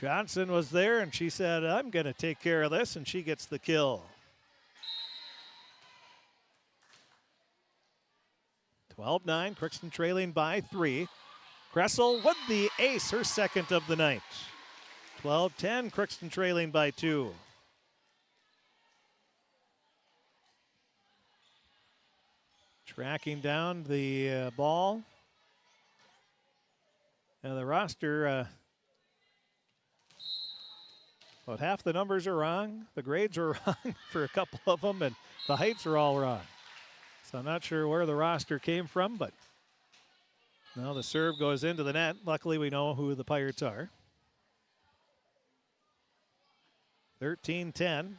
Johnson was there, and she said, I'm going to take care of this, and she gets the kill. 12-9, Crookston trailing by 3. Kressel with the ace, her second of the night. 12-10, Crookston trailing by 2. Tracking down the ball. And the roster, about half the numbers are wrong. The grades are wrong for a couple of them, and the heights are all wrong. So I'm not sure where the roster came from, but now the serve goes into the net. Luckily, we know who the Pirates are. 13-10.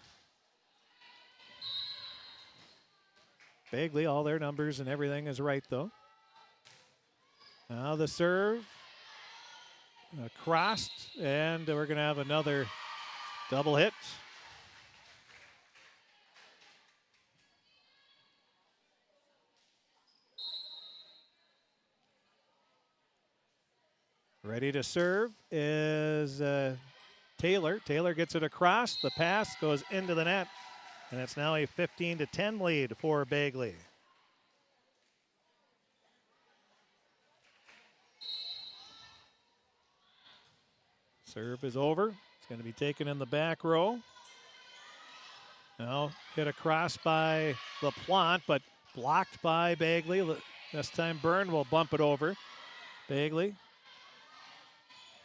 Bagley, all their numbers and everything is right, though. Now the serve. Crossed, and we're going to have another double hit. Ready to serve is Taylor. Taylor gets it across. The pass goes into the net, and it's now a 15-10 lead for Bagley. Serve is over. It's going to be taken in the back row. Now hit across by LaPlante, but blocked by Bagley. This time Byrne will bump it over. Bagley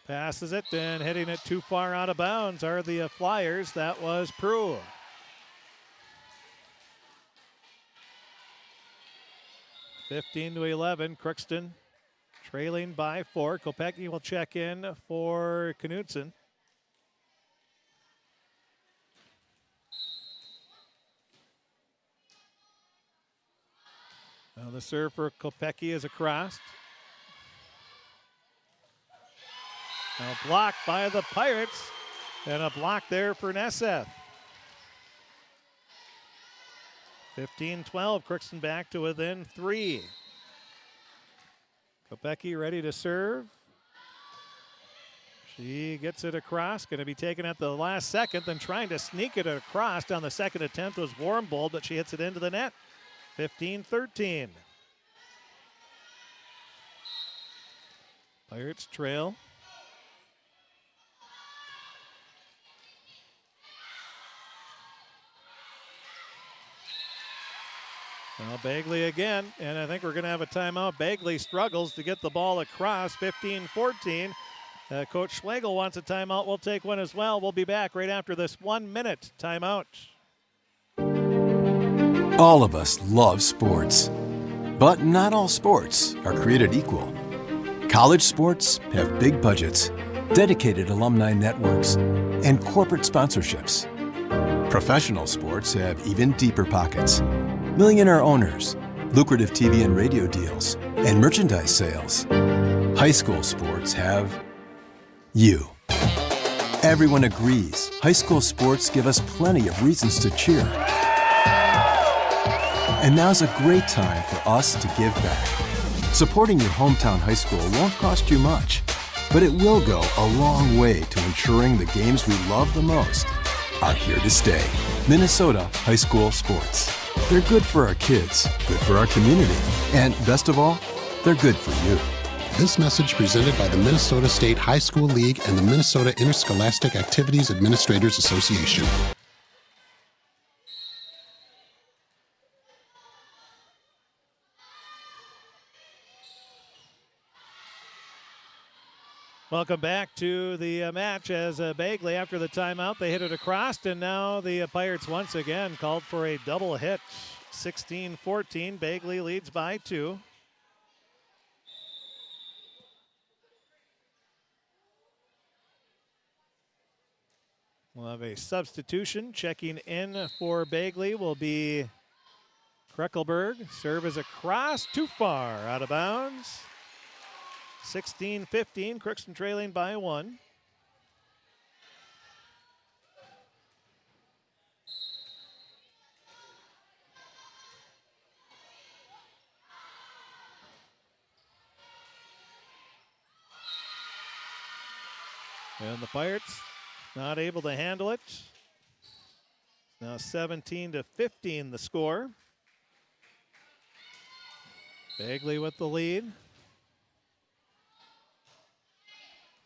passes it, and hitting it too far out of bounds are the Flyers. That was Prue. (15-11), Crookston trailing by 4. Kopecky will check in for Knutson. Now the serve for Kopecky is across. Now blocked by the Pirates, and a block there for Nesseth. 15-12, Crookston back to within 3. Kopecky ready to serve. She gets it across, going to be taken at the last second, then trying to sneak it across on the second attempt was Warmbold, but she hits it into the net. 15-13. Pirates trail. Well, Bagley again, and I think we're going to have a timeout. Bagley struggles to get the ball across, 15-14. Coach Schlegel wants a timeout. We'll take one as well. We'll be back right after this 1-minute timeout. All of us love sports, but not all sports are created equal. College sports have big budgets, dedicated alumni networks, and corporate sponsorships. Professional sports have even deeper pockets, millionaire owners, lucrative TV and radio deals, and merchandise sales. High school sports have you. Everyone agrees high school sports give us plenty of reasons to cheer. And now's a great time for us to give back. Supporting your hometown high school won't cost you much, but it will go a long way to ensuring the games we love the most are here to stay. Minnesota high school sports. They're good for our kids, good for our community, and best of all, they're good for you. This message presented by the Minnesota State High School League and the Minnesota Interscholastic Activities Administrators Association. Welcome back to the match as Bagley, after the timeout, they hit it across, and now the Pirates once again called for a double hit. 16-14, Bagley leads by 2. We'll have a substitution. Checking in for Bagley will be Kreckelberg. Serve is across, too far, out of bounds. 16-15, Crookston trailing by 1. And the Pirates not able to handle it. Now 17-15 the score. Bagley with the lead.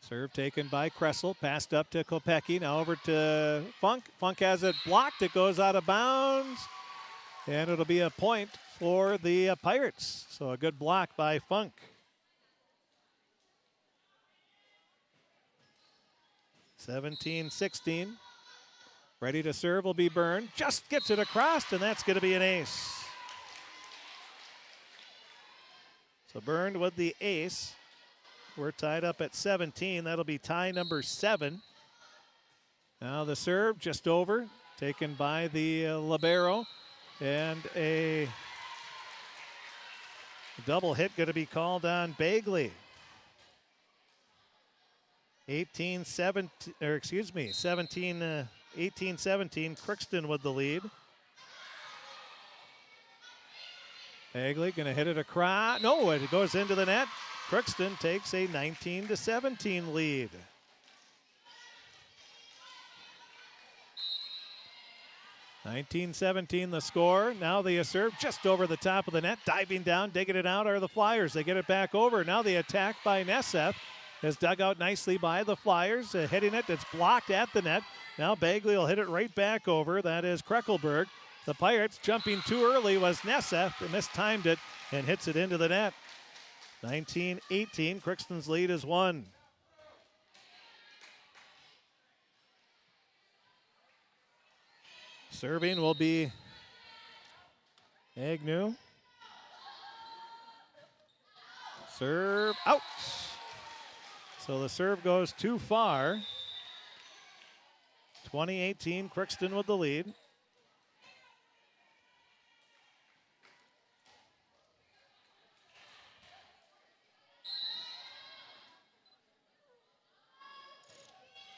Serve taken by Kressel, passed up to Kopecky, now over to Funk. Funk has it blocked, it goes out of bounds, and it'll be a point for the Pirates. So a good block by Funk. (17-16). Ready to serve will be Byrne. Just gets it across, and that's going to be an ace. So Byrne with the ace. We're tied up at 17. That'll be tie number 7. Now the serve just over, taken by the libero, and a double hit going to be called on Bagley. 18-17, 18-17, Crookston with the lead. Bagley going to hit it across. No, it goes into the net. Crookston takes a 19-17 lead. (19-17) the score. Now the serve just over the top of the net. Diving down, digging it out are the Flyers. They get it back over. Now the attack by Nesseth is dug out nicely by the Flyers. Hitting it, it's blocked at the net. Now Bagley will hit it right back over. That is Kreckelberg. The Pirates jumping too early was Nesseth. They mistimed it and hits it into the net. 19-18, Crookston's lead is 1. Serving will be Agnew. Serve out. So the serve goes too far. 20-18, Crookston with the lead.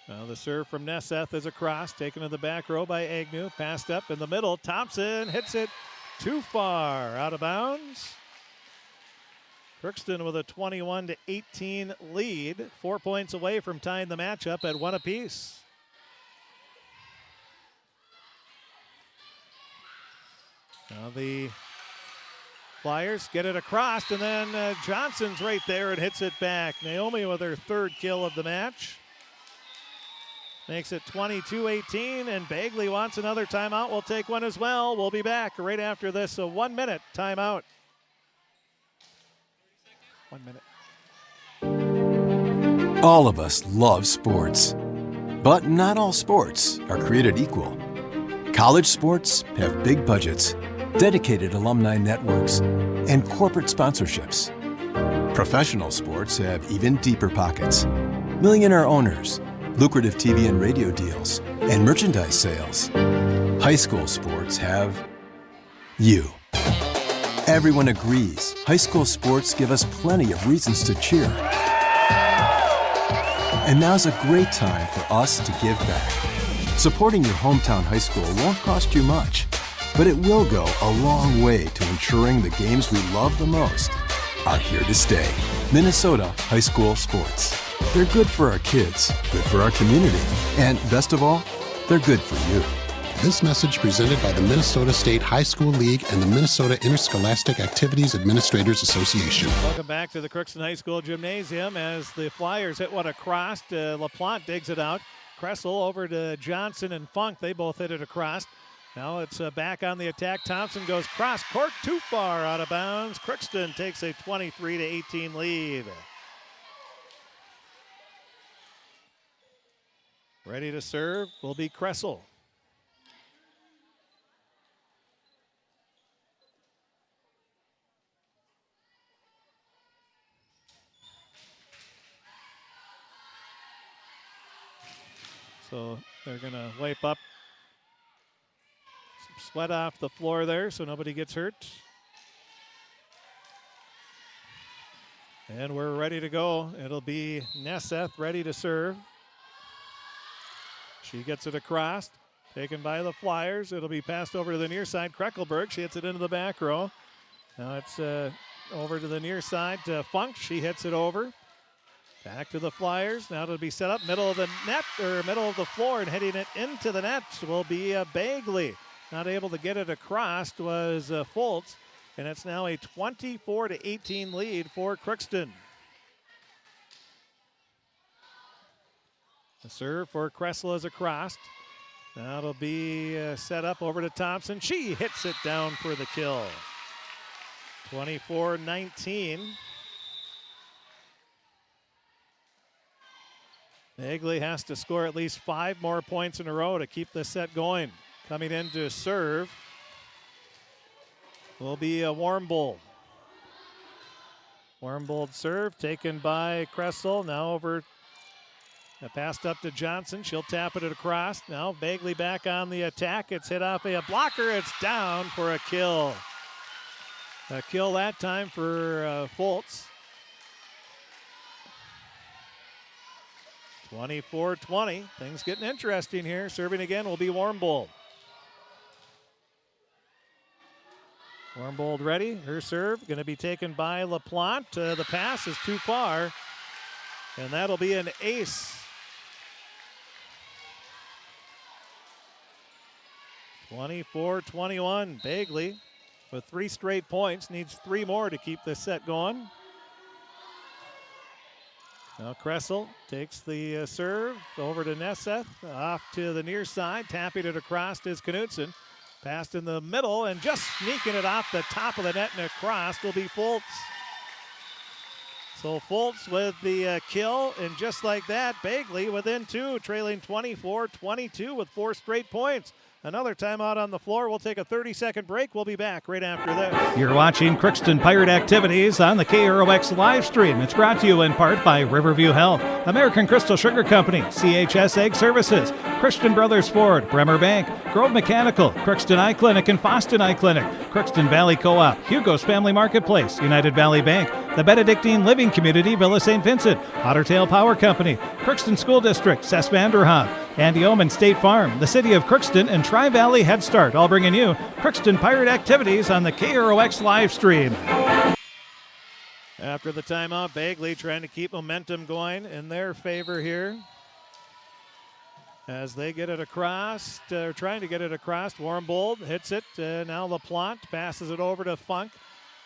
Now the serve from Nesseth is across, taken to the back row by Agnew. Passed up in the middle. Thompson hits it too far, out of bounds. Crookston with a 21-18 lead, 4 points away from tying the matchup at 1 apiece. Now the Flyers get it across, and then Johnson's right there and hits it back. Naomi with her 3rd kill of the match. Makes it 22-18, and Bagley wants another timeout. We'll take one as well. We'll be back right after this 1-minute timeout. 1 minute. All of us love sports, but not all sports are created equal. College sports have big budgets, dedicated alumni networks, and corporate sponsorships. Professional sports have even deeper pockets, millionaire owners, lucrative TV and radio deals, and merchandise sales. High school sports have you. Everyone agrees high school sports give us plenty of reasons to cheer. And now's a great time for us to give back. Supporting your hometown high school won't cost you much, but it will go a long way to ensuring the games we love the most are here to stay. Minnesota high school sports. They're good for our kids, good for our community, and best of all, they're good for you. This message presented by the Minnesota State High School League and the Minnesota Interscholastic Activities Administrators Association. Welcome back to the Crookston High School Gymnasium as the Flyers hit one across. LaPlante digs it out. Kressel over to Johnson and Funk. They both hit it across. Now it's back on the attack. Thompson goes cross court too far out of bounds. Crookston takes a 23-18 lead. Ready to serve will be Kressel. So they're going to wipe up some sweat off the floor there so nobody gets hurt. And we're ready to go. It'll be Nesseth ready to serve. She gets it across, taken by the Flyers. It'll be passed over to the near side. Kreckelberg, she hits it into the back row. Now it's over to the near side to Funk. She hits it over. Back to the Flyers. Now it'll be set up middle of the net, or middle of the floor, and hitting it into the net will be Bagley. Not able to get it across was Fultz, and it's now a 24-18 lead for Crookston. The serve for Kressel is across. Now it'll be set up over to Thompson. She hits it down for the kill. 24-19. Bagley has to score at least 5 more points in a row to keep this set going. Coming in to serve will be a Warmbold. Warmbold serve taken by Kressel. Now over, passed up to Johnson. She'll tap it across. Now Bagley back on the attack. It's hit off a blocker. It's down for a kill. A kill that time for Fultz. 24-20. Things getting interesting here. Serving again will be Warmbold. Warmbold ready. Her serve going to be taken by LaPlante. The pass is too far. And that'll be an ace. 24-21. Bagley with 3 straight points. Needs 3 more to keep this set going. Now Kressel takes the serve over to Nesseth. Off to the near side. Tapping it across is Knutson. Passed in the middle and just sneaking it off the top of the net and across will be Fultz. So Fultz with the kill, and just like that, Bagley within 2, trailing 24-22 with 4 straight points. Another timeout on the floor. We'll take a 30-second break. We'll be back right after this. You're watching Crookston Pirate Activities on the KROX live stream. It's brought to you in part by Riverview Health, American Crystal Sugar Company, CHS Egg Services, Christian Brothers Ford, Bremer Bank, Grove Mechanical, Crookston Eye Clinic and Foston Eye Clinic, Crookston Valley Co-op, Hugo's Family Marketplace, United Valley Bank, the Benedictine Living Community, Villa St. Vincent, Ottertail Power Company, Crookston School District, Cess Vanderhoff, Andy Omen State Farm, the City of Crookston, and Tri-Valley Head Start, all bringing you Crookston Pirate Activities on the KROX live stream. After the timeout, Bagley trying to keep momentum going in their favor here. As they get it across, trying to get it across, Warmbold hits it. Now LaPlante passes it over to Funk,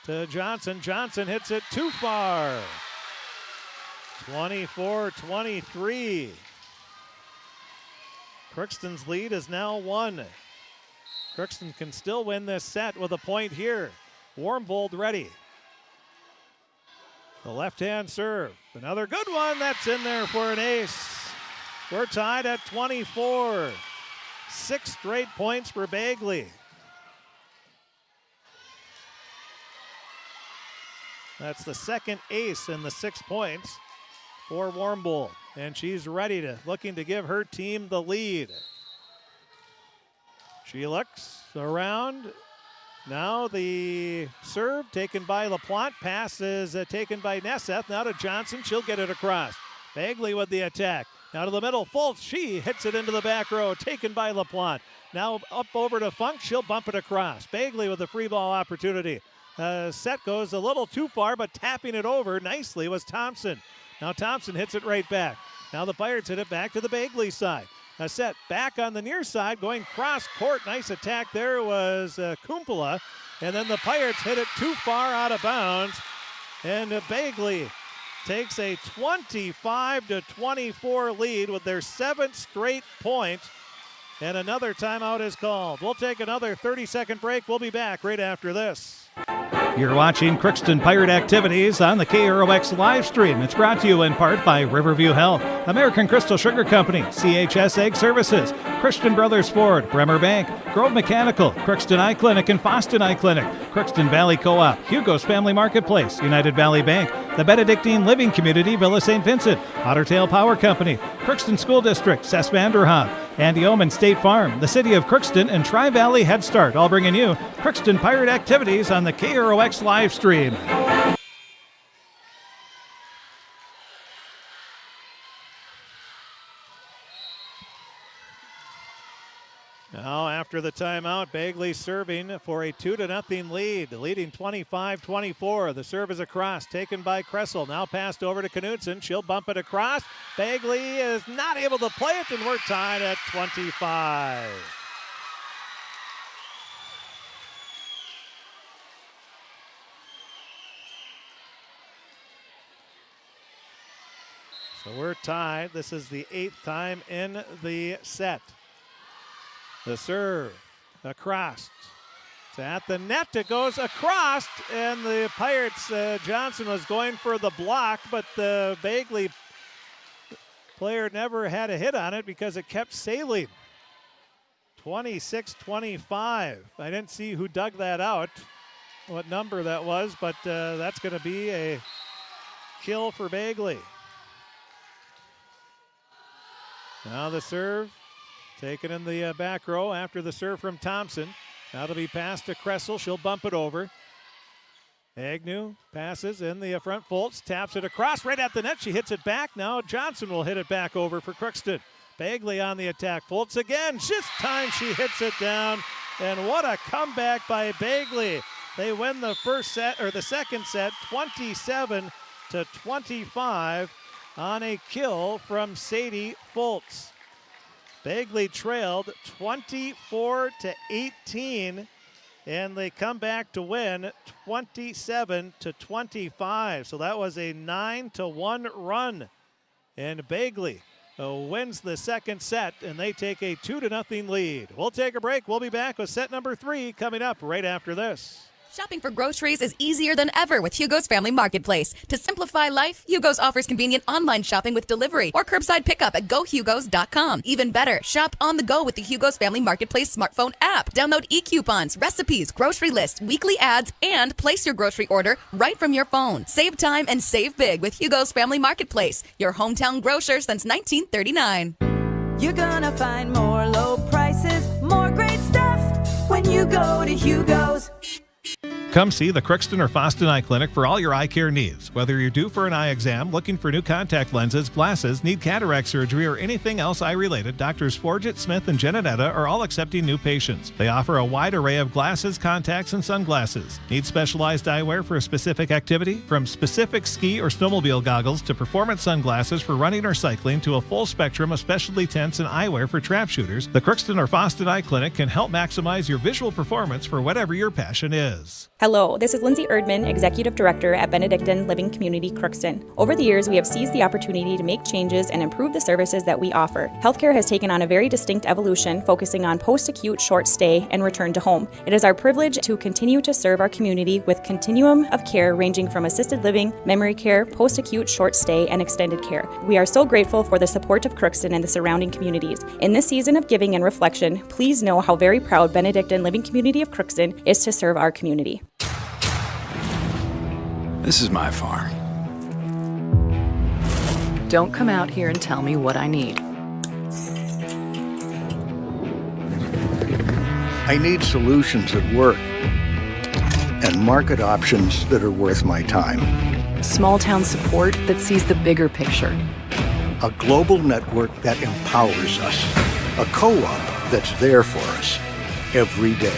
to Johnson. Johnson hits it too far. 24-23. Crookston's lead is now 1. Crookston can still win this set with a point here. Warmbold ready. The left-hand serve. Another good one. That's in there for an ace. We're tied at 24. 6 straight points for Bagley. That's the second ace in the 6 points for Warmbold. And she's looking to give her team the lead. She looks around. Now the serve taken by LaPlante. Pass is taken by Nesseth. Now to Johnson. She'll get it across. Bagley with the attack. Now to the middle. Fultz. She hits it into the back row. Taken by LaPlante. Now up over to Funk. She'll bump it across. Bagley with the free ball opportunity. Set goes a little too far, but tapping it over nicely was Thompson. Now Thompson hits it right back. Now the Pirates hit it back to the Bagley side. A set back on the near side, going cross court. Nice attack there was Kumpala. And then the Pirates hit it too far out of bounds. And Bagley takes a 25-24 lead with their 7th straight point. And another timeout is called. We'll take another 30-second break. We'll be back right after this. You're watching Crookston Pirate Activities on the KROX live stream. It's brought to you in part by Riverview Health, American Crystal Sugar Company, CHS Egg Services, Christian Brothers Ford, Bremer Bank, Grove Mechanical, Crookston Eye Clinic and Foston Eye Clinic, Crookston Valley Co-op, Hugo's Family Marketplace, United Valley Bank, the Benedictine Living Community, Villa St. Vincent, Ottertail Power Company, Crookston School District, Cess Vanderhoff, Andy Oman State Farm, the City of Crookston, and Tri-Valley Head Start, all bringing you Crookston Pirate Activities on the KROX live stream. Now after the timeout, Bagley serving for a 2-0 lead, leading 25-24. The serve is across, taken by Kressel. Now passed over to Knudsen. She'll bump it across. Bagley is not able to play it, and we're tied at 25. So we're tied. This is the 8th time in the set. The serve across. It's at the net. It goes across, and the Pirates, Johnson was going for the block, but the Bagley player never had a hit on it because it kept sailing. 26-25. I didn't see who dug that out, what number that was, but that's going to be a kill for Bagley. Now the serve. Taken in the back row after the serve from Thompson. That'll be passed to Kressel. She'll bump it over. Agnew passes in the front. Fultz taps it across right at the net. She hits it back. Now Johnson will hit it back over for Crookston. Bagley on the attack. Fultz again. This time she hits it down. And what a comeback by Bagley. They win the second set 27-25 on a kill from Sadie Fultz. Bagley trailed 24-18, and they come back to win 27-25. So that was a 9-1 run. And Bagley wins the second set, and they take a 2-0 lead. We'll take a break. We'll be back with set number 3 coming up right after this. Shopping for groceries is easier than ever with Hugo's Family Marketplace. To simplify life, Hugo's offers convenient online shopping with delivery or curbside pickup at GoHugos.com. Even better, shop on the go with the Hugo's Family Marketplace smartphone app. Download e-coupons, recipes, grocery lists, weekly ads, and place your grocery order right from your phone. Save time and save big with Hugo's Family Marketplace, your hometown grocer since 1939. You're gonna find more low prices, more great stuff when you go to Hugo's. Come see the Crookston or Foston Eye Clinic for all your eye care needs. Whether you're due for an eye exam, looking for new contact lenses, glasses, need cataract surgery, or anything else eye-related, Drs. Forget, Smith, and Genanetta are all accepting new patients. They offer a wide array of glasses, contacts, and sunglasses. Need specialized eyewear for a specific activity? From specific ski or snowmobile goggles to performance sunglasses for running or cycling to a full spectrum of specialty tents and eyewear for trap shooters, the Crookston or Foston Eye Clinic can help maximize your visual performance for whatever your passion is. Hello, this is Lindsay Erdman, Executive Director at Benedictine Living Community Crookston. Over the years, we have seized the opportunity to make changes and improve the services that we offer. Healthcare has taken on a very distinct evolution, focusing on post-acute, short stay, and return to home. It is our privilege to continue to serve our community with continuum of care ranging from assisted living, memory care, post-acute, short stay, and extended care. We are so grateful for the support of Crookston and the surrounding communities. In this season of giving and reflection, please know how very proud Benedictine Living Community of Crookston is to serve our community. This is my farm. Don't come out here and tell me what I need. I need solutions that work and market options that are worth my time. Small town support that sees the bigger picture. A global network that empowers us. A co-op that's there for us every day.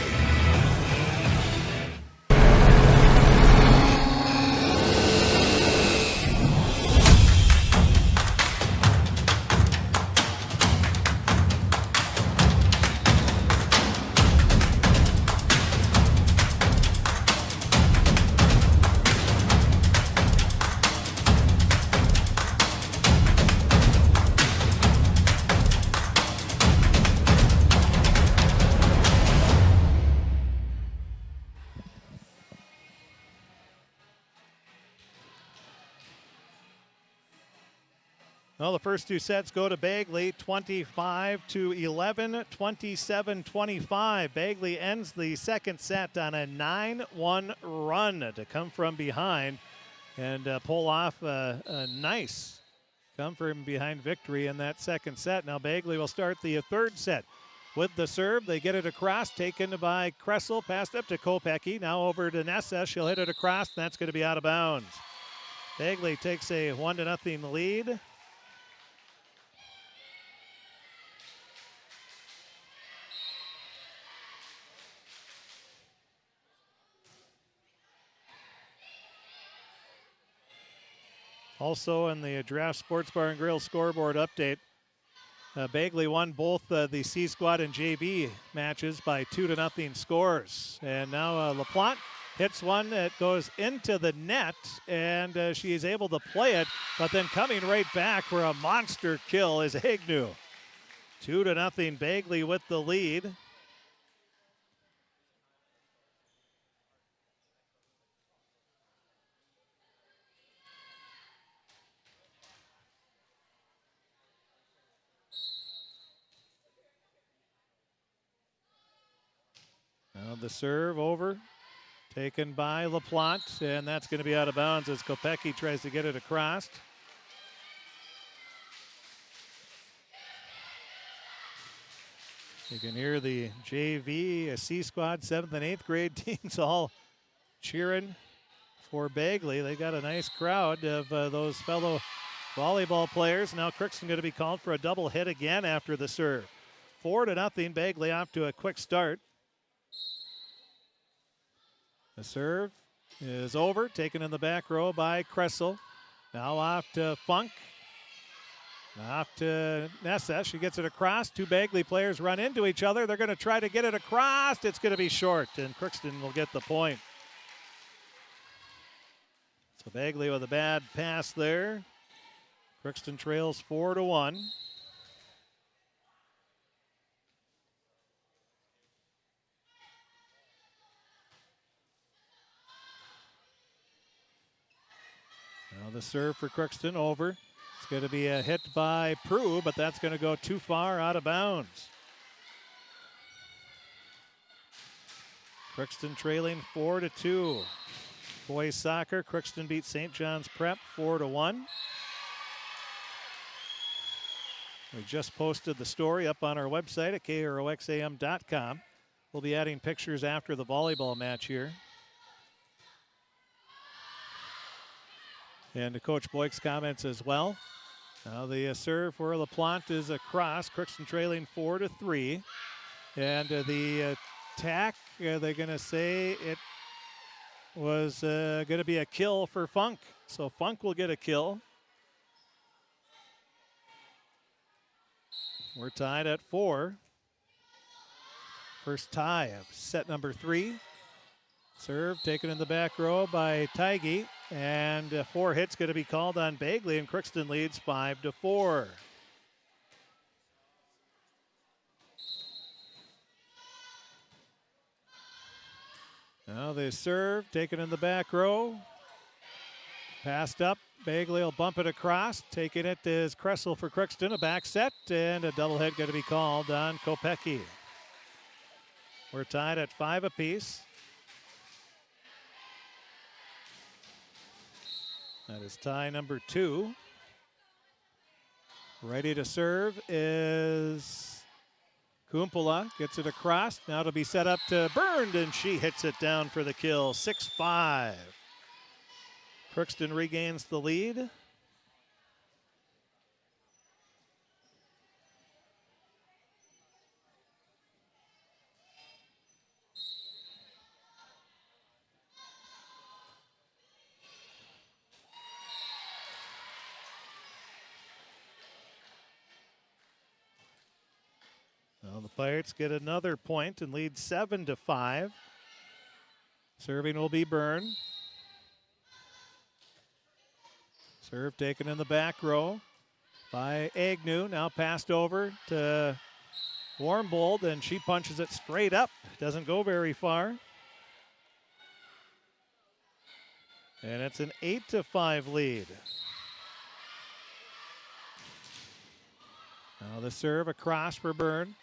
Well, the first two sets go to Bagley, 25-11, 27-25. Bagley ends the second set on a 9-1 run to come from behind and pull off a nice come from behind victory in that second set. Now Bagley will start the third set with the serve. They get it across, taken by Kressel, passed up to Kopecky. Now over to Nessa. She'll hit it across, and that's going to be out of bounds. Bagley takes a 1-0 lead. Also in the Draft Sports Bar and Grill scoreboard update, Bagley won both the C Squad and JV matches by 2-0 scores. And now LaPlante hits one that goes into the net, and she is able to play it, but then coming right back for a monster kill is Agnew. 2-0 Bagley with the lead. Now the serve over, taken by LaPlante, and that's going to be out of bounds as Kopecky tries to get it across. You can hear the JV, C Squad, 7th and 8th grade teams all cheering for Bagley. They got a nice crowd of those fellow volleyball players. Now Crookston going to be called for a double hit again after the serve. 4-0, Bagley off to a quick start. The serve is over, taken in the back row by Kressel. Now off to Funk. Off to Nessa. She gets it across. Two Bagley players run into each other. They're going to try to get it across. It's going to be short, and Crookston will get the point. So Bagley with a bad pass there. Crookston trails 4-1. Now the serve for Crookston over. It's going to be a hit by Prue, but that's going to go too far out of bounds. Crookston trailing 4-2. Boys soccer, Crookston beat St. John's Prep 4-1. We just posted the story up on our website at kroxam.com. We'll be adding pictures after the volleyball match here. And to Coach Boyk's comments as well. Now the serve for LaPlante is across. Crookston trailing 4-3. And the attack, they're going to say it was going to be a kill for Funk. So Funk will get a kill. We're tied at 4. First tie of set number 3. Serve taken in the back row by Tigey, and 4 hits going to be called on Bagley, and Crookston leads 5-4. Now they serve, taken in the back row. Passed up, Bagley will bump it across. Taking it is Kressel for Crookston, a back set, and a double hit going to be called on Kopecky. We're tied at 5 apiece. That is tie number 2. Ready to serve is Kumpula. Gets it across. Now it'll be set up to Burned, and she hits it down for the kill. 6-5. Crookston regains the lead. Well, the Pirates get another point and lead 7-5. Serving will be Byrne. Serve taken in the back row by Agnew. Now passed over to Warmbold, and she punches it straight up. Doesn't go very far. And it's an 8-5 lead. Now the serve across for Byrne.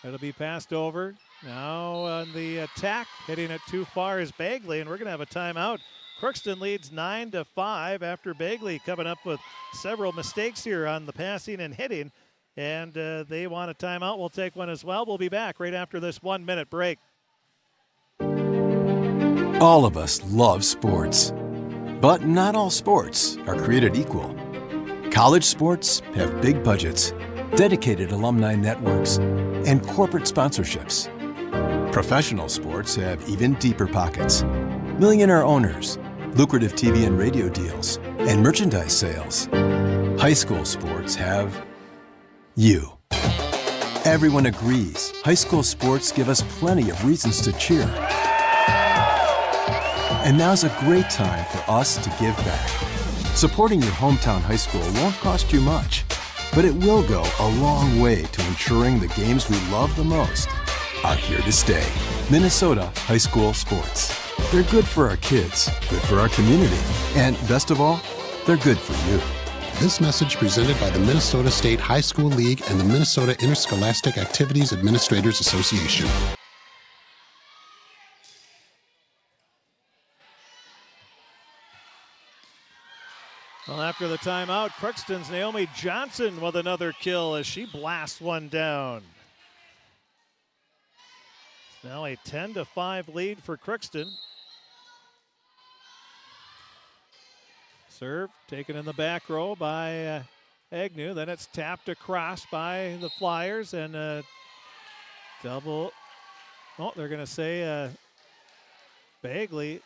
It'll be passed over. Now on the attack, hitting it too far is Bagley, and we're going to have a timeout. Crookston leads 9-5 after Bagley coming up with several mistakes here on the passing and hitting, and they want a timeout. We'll take one as well. We'll be back right after this 1-minute break. All of us love sports, but not all sports are created equal. College sports have big budgets, dedicated alumni networks, and corporate sponsorships. Professional sports have even deeper pockets. Millionaire owners, lucrative TV and radio deals, and merchandise sales. High school sports have you. Everyone agrees high school sports give us plenty of reasons to cheer. And now's a great time for us to give back. Supporting your hometown high school won't cost you much, but it will go a long way to ensuring the games we love the most are here to stay. Minnesota high school sports. They're good for our kids, good for our community, and best of all, they're good for you. This message presented by the Minnesota State High School League and the Minnesota Interscholastic Activities Administrators Association. Well, after the timeout, Crookston's Naomi Johnson with another kill as she blasts one down. It's now a 10-5 lead for Crookston. Serve taken in the back row by Agnew. Then it's tapped across by the Flyers, and a double. Oh, they're going to say Bagley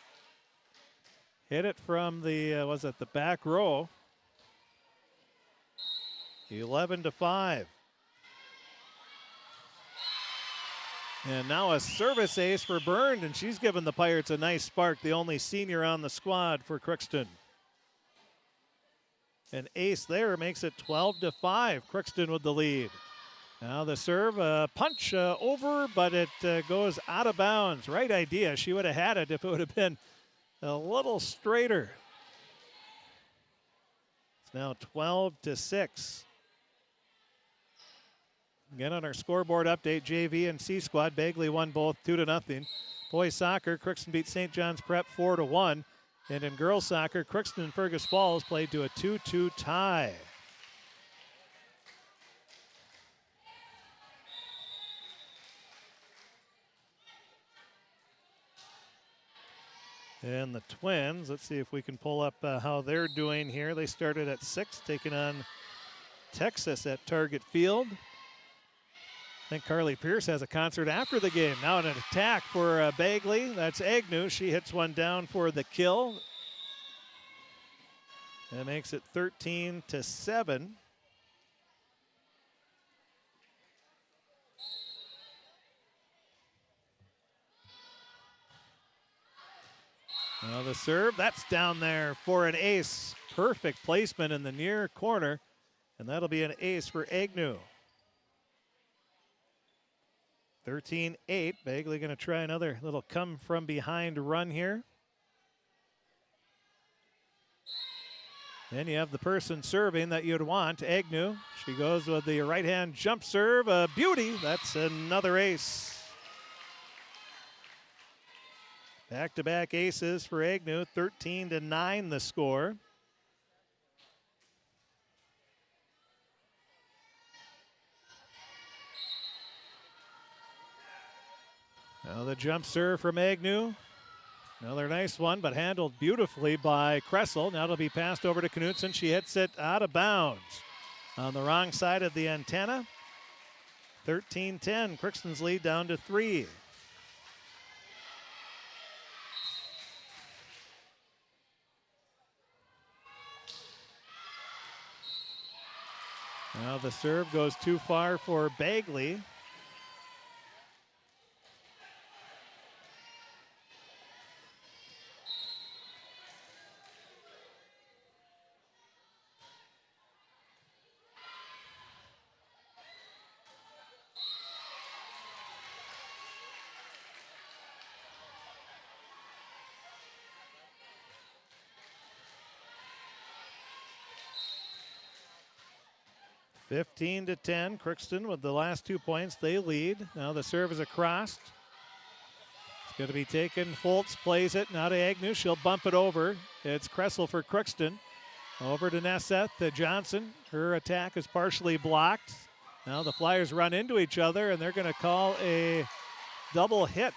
hit it from the, was it the back row? 11-5. And now a service ace for Byrne, and she's given the Pirates a nice spark, the only senior on the squad for Crookston. An ace there makes it 12-5. Crookston with the lead. Now the serve, punch over, but it goes out of bounds. Right idea. She would have had it if it would have been a little straighter. It's now 12-6. Again, on our scoreboard update, JV and C squad, Bagley won both 2-0. Boys soccer, Crookston beat St. John's Prep 4-1. And in girls soccer, Crookston and Fergus Falls played to a 2-2 tie. And the Twins, let's see if we can pull up how they're doing here. They started at 6, taking on Texas at Target Field. I think Carly Pierce has a concert after the game. Now an attack for Bagley. That's Agnew. She hits one down for the kill. That makes it 13-7. Now the serve, that's down there for an ace. Perfect placement in the near corner, and that'll be an ace for Agnew. 13-8. Bagley going to try another little come from behind run here. Then you have the person serving that you'd want, Agnew. She goes with the right-hand jump serve, a beauty. That's another ace. Back-to-back aces for Agnew, 13-9 the score. Now the jump serve from Agnew. Another nice one, but handled beautifully by Kressel. Now it'll be passed over to Knutson. She hits it out of bounds on the wrong side of the antenna. 13-10, Crookston's lead down to 3. Now the serve goes too far for Bagley. (15-10), Crookston with the last 2 points. They lead. Now the serve is across. It's going to be taken. Foltz plays it. Now to Agnew. She'll bump it over. It's Kressel for Crookston. Over to Nesseth, to Johnson. Her attack is partially blocked. Now the Flyers run into each other, and they're going to call a double hit.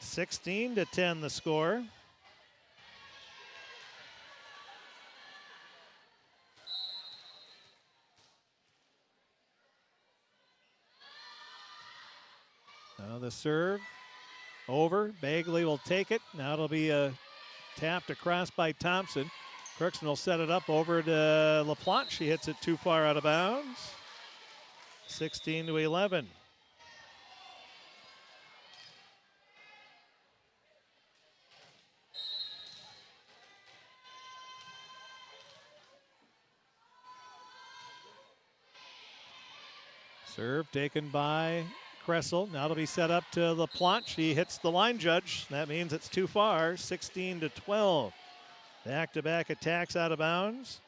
16-10 the score. Now the serve over. Bagley will take it. Now it'll be tapped across by Thompson. Crookston will set it up over to LaPlante. She hits it too far out of bounds. 16-11. Serve taken by Kressel. Now it'll be set up to LaPlante. She hits the line judge. That means it's too far. 16-12. Back-to-back attacks out of bounds.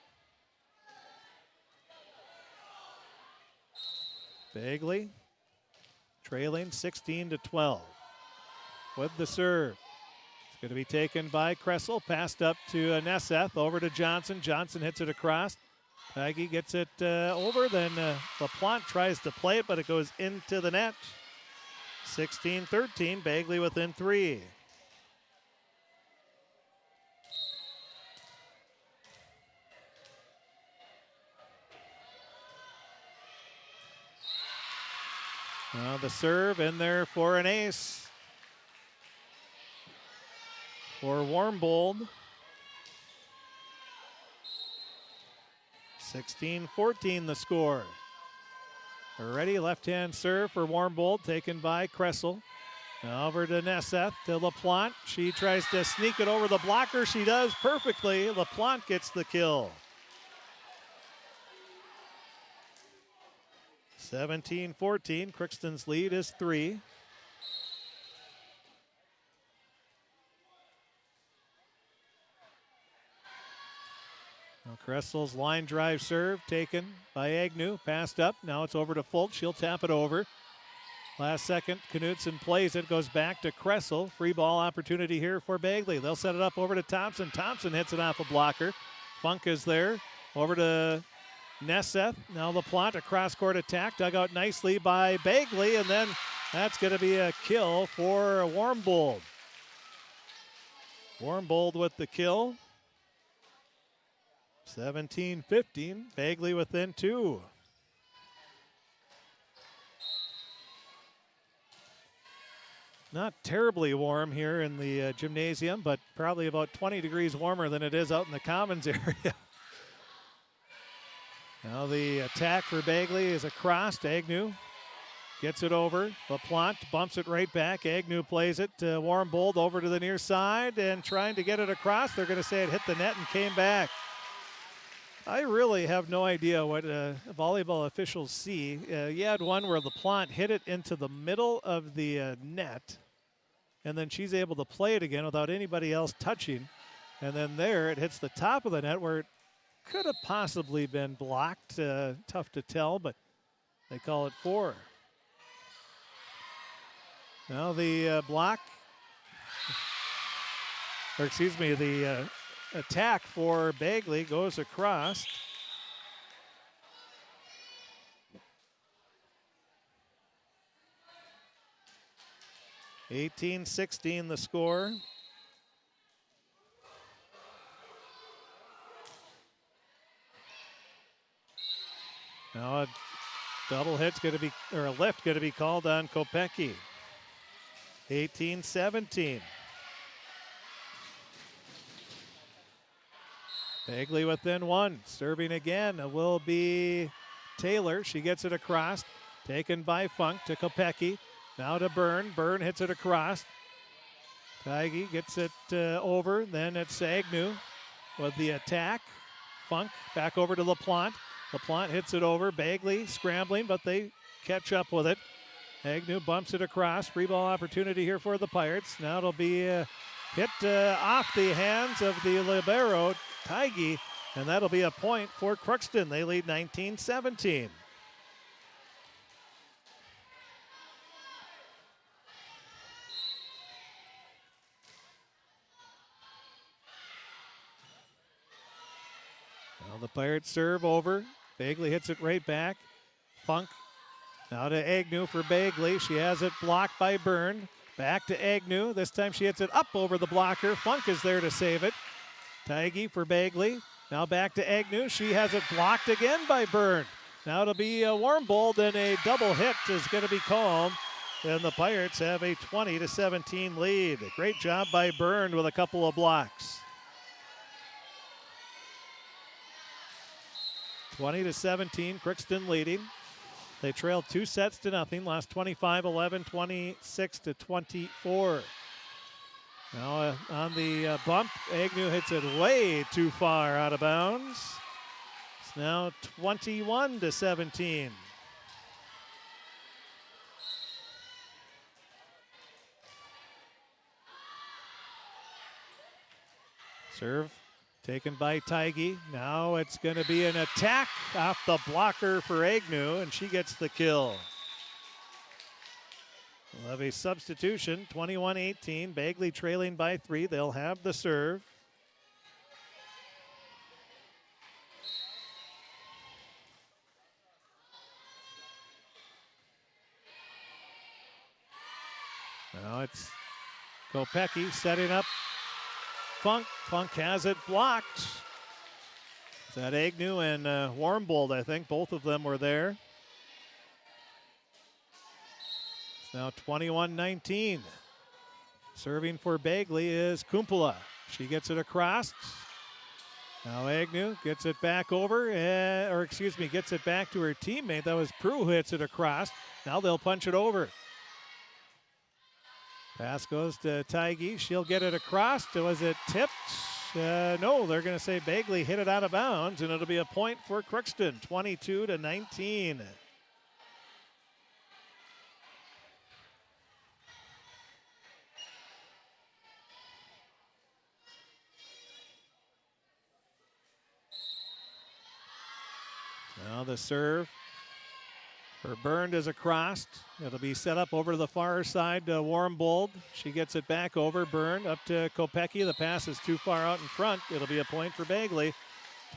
Bagley trailing 16-12 with the serve. It's going to be taken by Kressel. Passed up to Nesseth. Over to Johnson. Johnson hits it across. Peggy gets it over, then LaPlante tries to play it, but it goes into the net. 16-13, Bagley within 3. Now the serve in there for an ace for Warmbold. 16-14 the score. Already left-hand serve for Warmbold, taken by Kressel. Now over to Nesseth, to LaPlante. She tries to sneak it over the blocker. She does perfectly. LaPlante gets the kill. 17-14, Crookston's lead is 3. Now Kressel's line drive serve taken by Agnew. Passed up. Now it's over to Foltz. She'll tap it over. Last second, Knutson plays it. Goes back to Kressel. Free ball opportunity here for Bagley. They'll set it up over to Thompson. Thompson hits it off a blocker. Funk is there. Over to Nesseth. Now LaPlante, a cross-court attack. Dug out nicely by Bagley. And then that's going to be a kill for Warmbold. Warmbold with the kill. 17-15, Bagley within 2. Not terribly warm here in the gymnasium, but probably about 20 degrees warmer than it is out in the commons area. Now the attack for Bagley is across to Agnew. gets it over. LaPlante bumps it right back. Agnew plays it to Warmbold over to the near side and trying to get it across. They're going to say it hit the net and came back. I really have no idea what volleyball officials see. You had one where LaPlante hit it into the middle of the net, and then she's able to play it again without anybody else touching. And then there, it hits the top of the net where it could have possibly been blocked. Tough to tell, but they call it 4. Now the block, or excuse me, the attack for Bagley goes across. (18-16) the score. Now a double hit's going to be, or a lift going to be called on Kopecky. 18-17. Bagley within 1. Serving again will be Taylor. She gets it across. Taken by Funk to Kopecky. Now to Byrne. Byrne hits it across. Tigey gets it over. Then it's Agnew with the attack. Funk back over to LaPlante. LaPlante hits it over. Bagley scrambling, but they catch up with it. Agnew bumps it across. Free ball opportunity here for the Pirates. Now it'll be hit off the hands of the libero, Tigey, and that'll be a point for Crookston. They lead 19-17. Now the Pirates serve over. Bagley hits it right back. Funk now to Agnew for Bagley. She has it blocked by Byrne. Back to Agnew. This time she hits it up over the blocker. Funk is there to save it. Tigey for Bagley. Now back to Agnew. She has it blocked again by Byrne. Now it'll be a Warmbold, and a double hit is going to be called. And the Pirates have a 20-17 lead. Great job by Byrne with a couple of blocks. 20-17, Crookston leading. They trailed 2-0, lost 25-11, 26-24. Now on the bump, Agnew hits it way too far out of bounds. It's now 21-17. Serve taken by Tigey. Now it's going to be an attack off the blocker for Agnew, and she gets the kill. We'll have a substitution, 21-18. Bagley trailing by 3. They'll have the serve. Now it's Kopecky setting up Funk. Funk has it blocked. Is that Agnew and Warmbold, I think. Both of them were there. It's now 21-19. Serving for Bagley is Kumpula. She gets it across. Now Agnew gets it back over, gets it back to her teammate. That was Prue who hits it across. Now they'll punch it over. Pass goes to Tigey. She'll get it across. Was it tipped? No, they're going to say Bagley hit it out of bounds, and it'll be a point for Crookston, 22-19. Now the serve for Byrne is across. It'll be set up over to the far side to Warmbold. She gets it back over. Byrne up to Kopecky. The pass is too far out in front. It'll be a point for Bagley,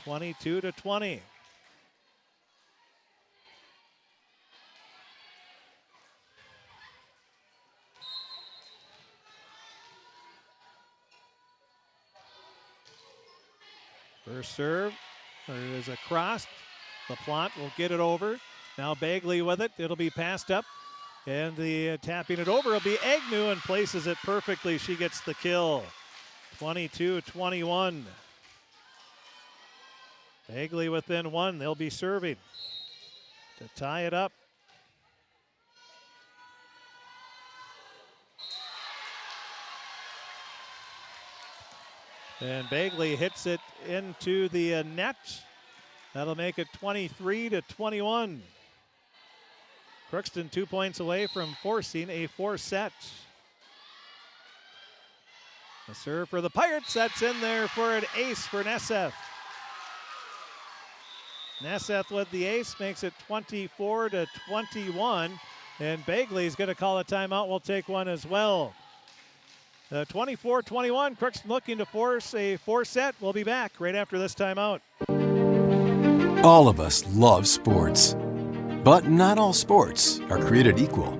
22-20. First serve. There is a cross. LaPlante will get it over. Now Bagley with it. It'll be passed up. And the tapping it over will be Agnew, and places it perfectly. She gets the kill. 22-21. Bagley within 1. They'll be serving to tie it up. And Bagley hits it into the net. That'll make it 23-21. Crookston 2 points away from forcing a 4-set. The serve for the Pirates. That's in there for an ace for Nesseth. Nesseth with the ace makes it 24-21. And Bagley's going to call a timeout. We'll take one as well. 24-21. Crookston looking to force a 4-set. We'll be back right after this timeout. All of us love sports, but not all sports are created equal.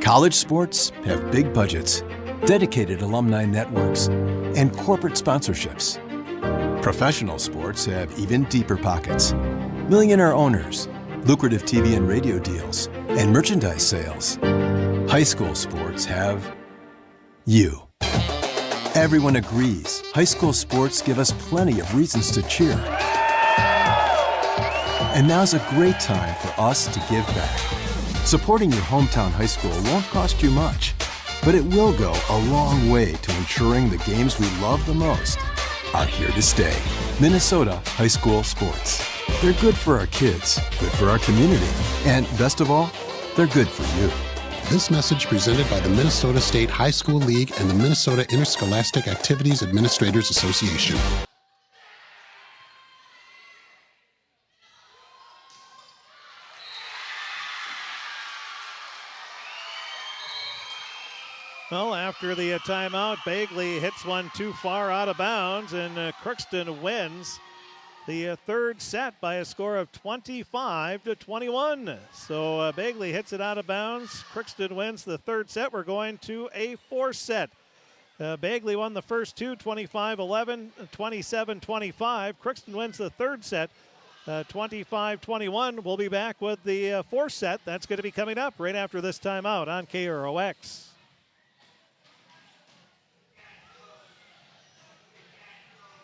College sports have big budgets, dedicated alumni networks, and corporate sponsorships. Professional sports have even deeper pockets. Millionaire owners, lucrative TV and radio deals, and merchandise sales. High school sports have you. Everyone agrees high school sports give us plenty of reasons to cheer. And now's a great time for us to give back. Supporting your hometown high school won't cost you much, but it will go a long way to ensuring the games we love the most are here to stay. Minnesota high school sports. They're good for our kids, good for our community, and best of all, they're good for you. This message presented by the Minnesota State High School League and the Minnesota Interscholastic Activities Administrators Association. Well, after the timeout, Bagley hits one too far out of bounds, and Crookston wins the third set by a score of 25-21. So Bagley hits it out of bounds. Crookston wins the third set. We're going to a 4-set. Bagley won the first two, 25-11, 27-25. Crookston wins the third set, 25-21. We'll be back with the 4th set. That's going to be coming up right after this timeout on KROX.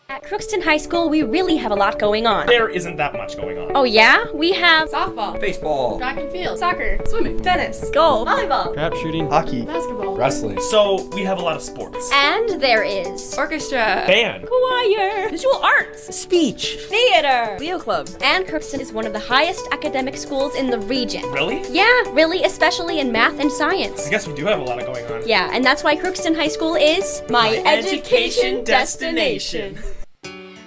At Crookston High School, we really have a lot going on. There isn't that much going on. Oh yeah? We have softball, baseball, track and field, soccer, swimming, tennis, golf, volleyball, crap shooting, hockey, basketball, wrestling. So we have a lot of sports. And there is orchestra, band, choir, visual arts, speech, theater, Leo Club. And Crookston is one of the highest academic schools in the region. Really? Yeah, really, especially in math and science. I guess we do have a lot of going on. Yeah, and that's why Crookston High School is my education destination.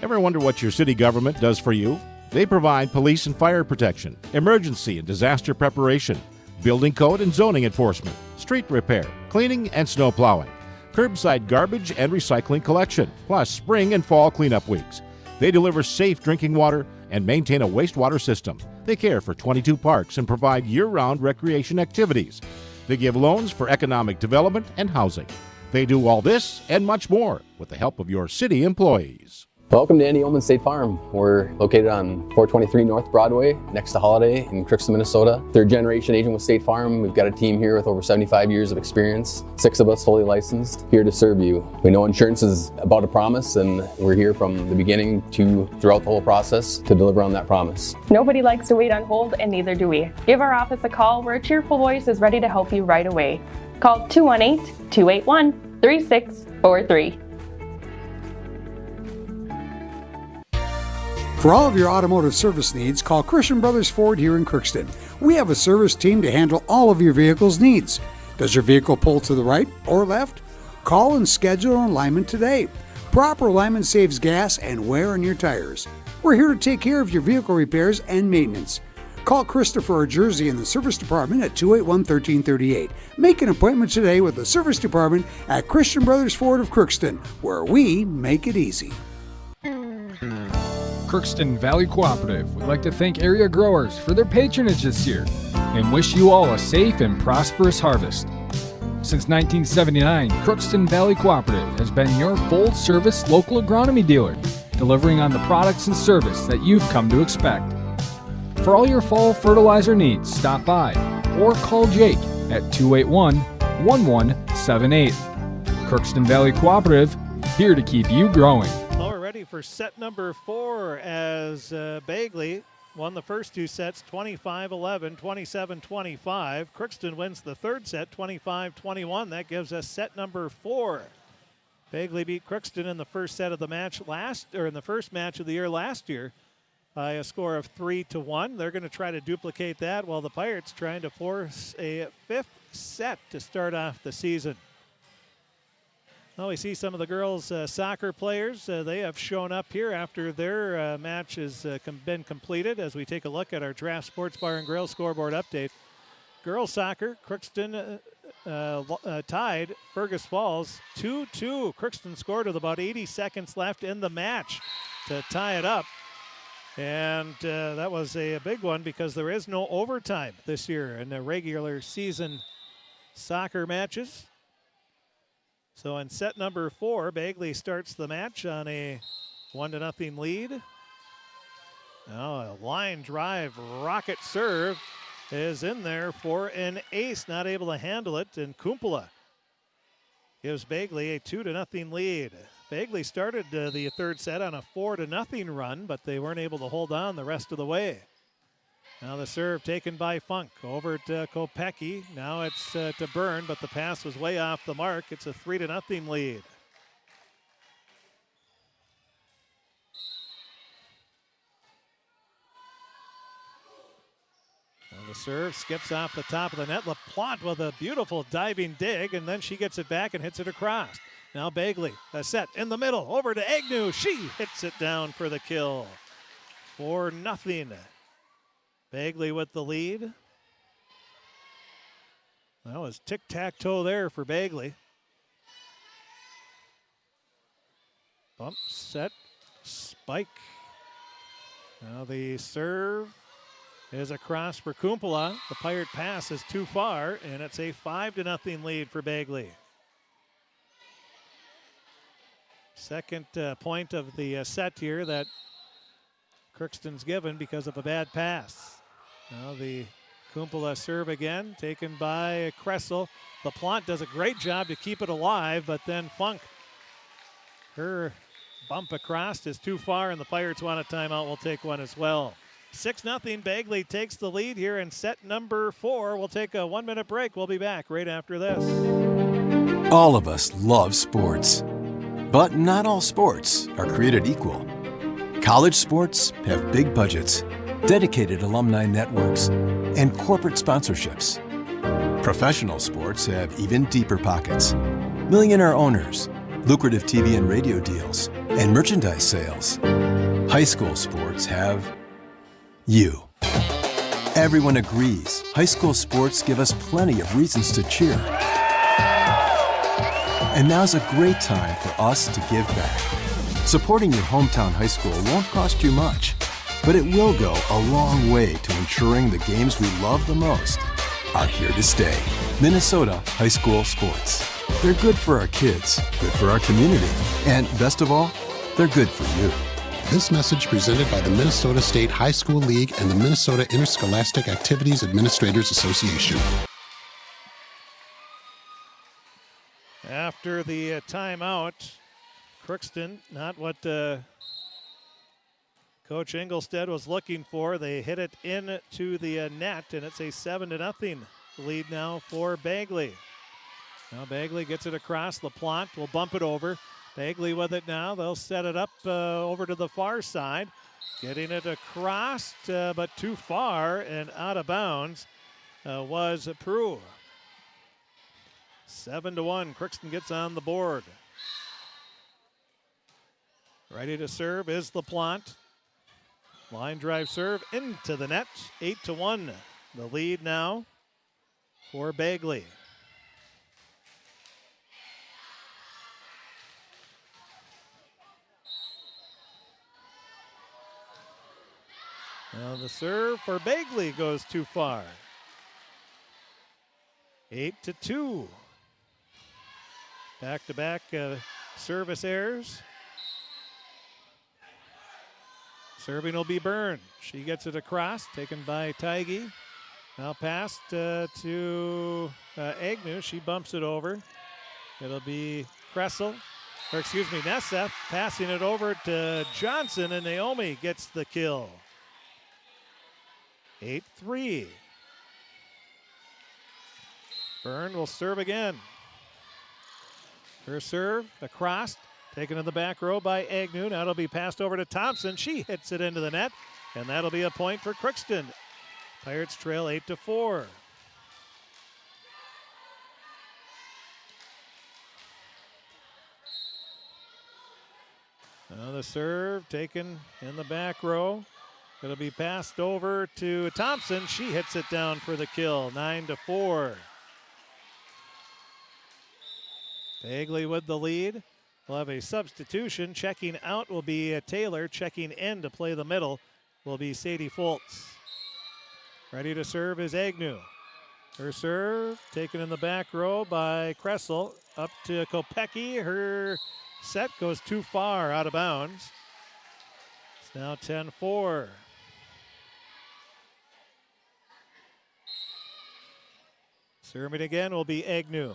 Ever wonder what your city government does for you? They provide police and fire protection, emergency and disaster preparation, building code and zoning enforcement, street repair, cleaning and snow plowing, curbside garbage and recycling collection, plus spring and fall cleanup weeks. They deliver safe drinking water and maintain a wastewater system. They care for 22 parks and provide year-round recreation activities. They give loans for economic development and housing. They do all this and much more with the help of your city employees. Welcome to Andy Ullman State Farm. We're located on 423 North Broadway, next to Holiday in Crookston, Minnesota. Third generation agent with State Farm. We've got a team here with over 75 years of experience. 6 of us fully licensed, here to serve you. We know insurance is about a promise, and we're here from the beginning to throughout the whole process to deliver on that promise. Nobody likes to wait on hold, and neither do we. Give our office a call where a cheerful voice is ready to help you right away. Call 218-281-3643. For all of your automotive service needs, call Christian Brothers Ford here in Crookston. We have a service team to handle all of your vehicle's needs. Does your vehicle pull to the right or left? Call and schedule an alignment today. Proper alignment saves gas and wear on your tires. We're here to take care of your vehicle repairs and maintenance. Call Christopher or Jersey in the service department at 281-1338. Make an appointment today with the service department at Christian Brothers Ford of Crookston, where we make it easy. Crookston Valley Cooperative would like to thank area growers for their patronage this year and wish you all a safe and prosperous harvest. Since 1979, Crookston Valley Cooperative has been your full-service local agronomy dealer, delivering on the products and service that you've come to expect. For all your fall fertilizer needs, stop by or call Jake at 281-1178. Crookston Valley Cooperative, here to keep you growing. For set number 4 as Bagley won the first 2 sets 25-11, 27-25. Crookston wins the third set 25-21. That gives us set number 4. Bagley beat Crookston in the first set of the match in the first match of the year last year by a score of 3-1. They're going to try to duplicate that while the Pirates trying to force a fifth set to start off the season. Well, we see some of the girls' soccer players. They have shown up here after their match has been completed as we take a look at our Draft Sports Bar and Grill scoreboard update. Girls soccer, Crookston tied Fergus Falls 2-2. Crookston scored with about 80 seconds left in the match to tie it up. And that was a big one because there is no overtime this year in the regular season soccer matches. So in set number 4, Bagley starts the match on a 1-0 lead. Now a line drive rocket serve is in there for an ace, not able to handle it, and Kumpula gives Bagley a 2-0 lead. Bagley started the third set on a 4-0 run, but they weren't able to hold on the rest of the way. Now the serve taken by Funk over to Kopecky. Now it's to Byrne, but the pass was way off the mark. It's a 3-0 lead. Now the serve skips off the top of the net. LaPlante with a beautiful diving dig, and then she gets it back and hits it across. Now Bagley, a set in the middle, over to Agnew. She hits it down for the kill. 4-0. Bagley with the lead. That was tic-tac-toe there for Bagley. Bump, set, spike. Now the serve is across for Kumpula. The Pirate pass is too far, and it's a 5-0 lead for Bagley. Second point of the set here that Crookston's given because of a bad pass. Now the Kumpula serve again, taken by Kressel. LaPlante does a great job to keep it alive, but then Funk, her bump across is too far, and the Pirates want a timeout. We'll take one as well. 6-0, Bagley takes the lead here in set number 4. We'll take a 1-minute break. We'll be back right after this. All of us love sports, but not all sports are created equal. College sports have big budgets, dedicated alumni networks, and corporate sponsorships. Professional sports have even deeper pockets, millionaire owners, lucrative TV and radio deals, and merchandise sales. High school sports have you. Everyone agrees high school sports give us plenty of reasons to cheer. And now's a great time for us to give back. Supporting your hometown high school won't cost you much, but it will go a long way to ensuring the games we love the most are here to stay. Minnesota high school sports. They're good for our kids, good for our community, and best of all, they're good for you. This message presented by the Minnesota State High School League and the Minnesota Interscholastic Activities Administrators Association. After the timeout, Crookston, not what Coach Engelstead was looking for. They hit it into the net, and it's a 7-0 lead now for Bagley. Now Bagley gets it across. LaPlante will bump it over. Bagley with it now. They'll set it up over to the far side. Getting it across, but too far and out of bounds was Prue. 7-1. Crookston gets on the board. Ready to serve is LaPlante. Line drive serve into the net. 8-1. The lead now for Bagley. Now the serve for Bagley goes too far. 8-2. Back-to-back service errors. Serving will be Byrne. She gets it across, taken by Tigey. Now passed to Agnew. She bumps it over. It'll be Nesseth passing it over to Johnson, and Naomi gets the kill. 8-3. Byrne will serve again. Her serve across, taken in the back row by Agnew. Now it'll be passed over to Thompson. She hits it into the net, and that'll be a point for Crookston. Pirates trail 8-4. Now the serve taken in the back row. It'll be passed over to Thompson. She hits it down for the kill, 9-4. Bagley with the lead. We'll have a substitution. Checking out will be Taylor. Checking in to play the middle will be Sadie Foltz. Ready to serve is Agnew. Her serve taken in the back row by Kressel. Up to Kopecky. Her set goes too far out of bounds. It's now 10-4. Serving again will be Agnew.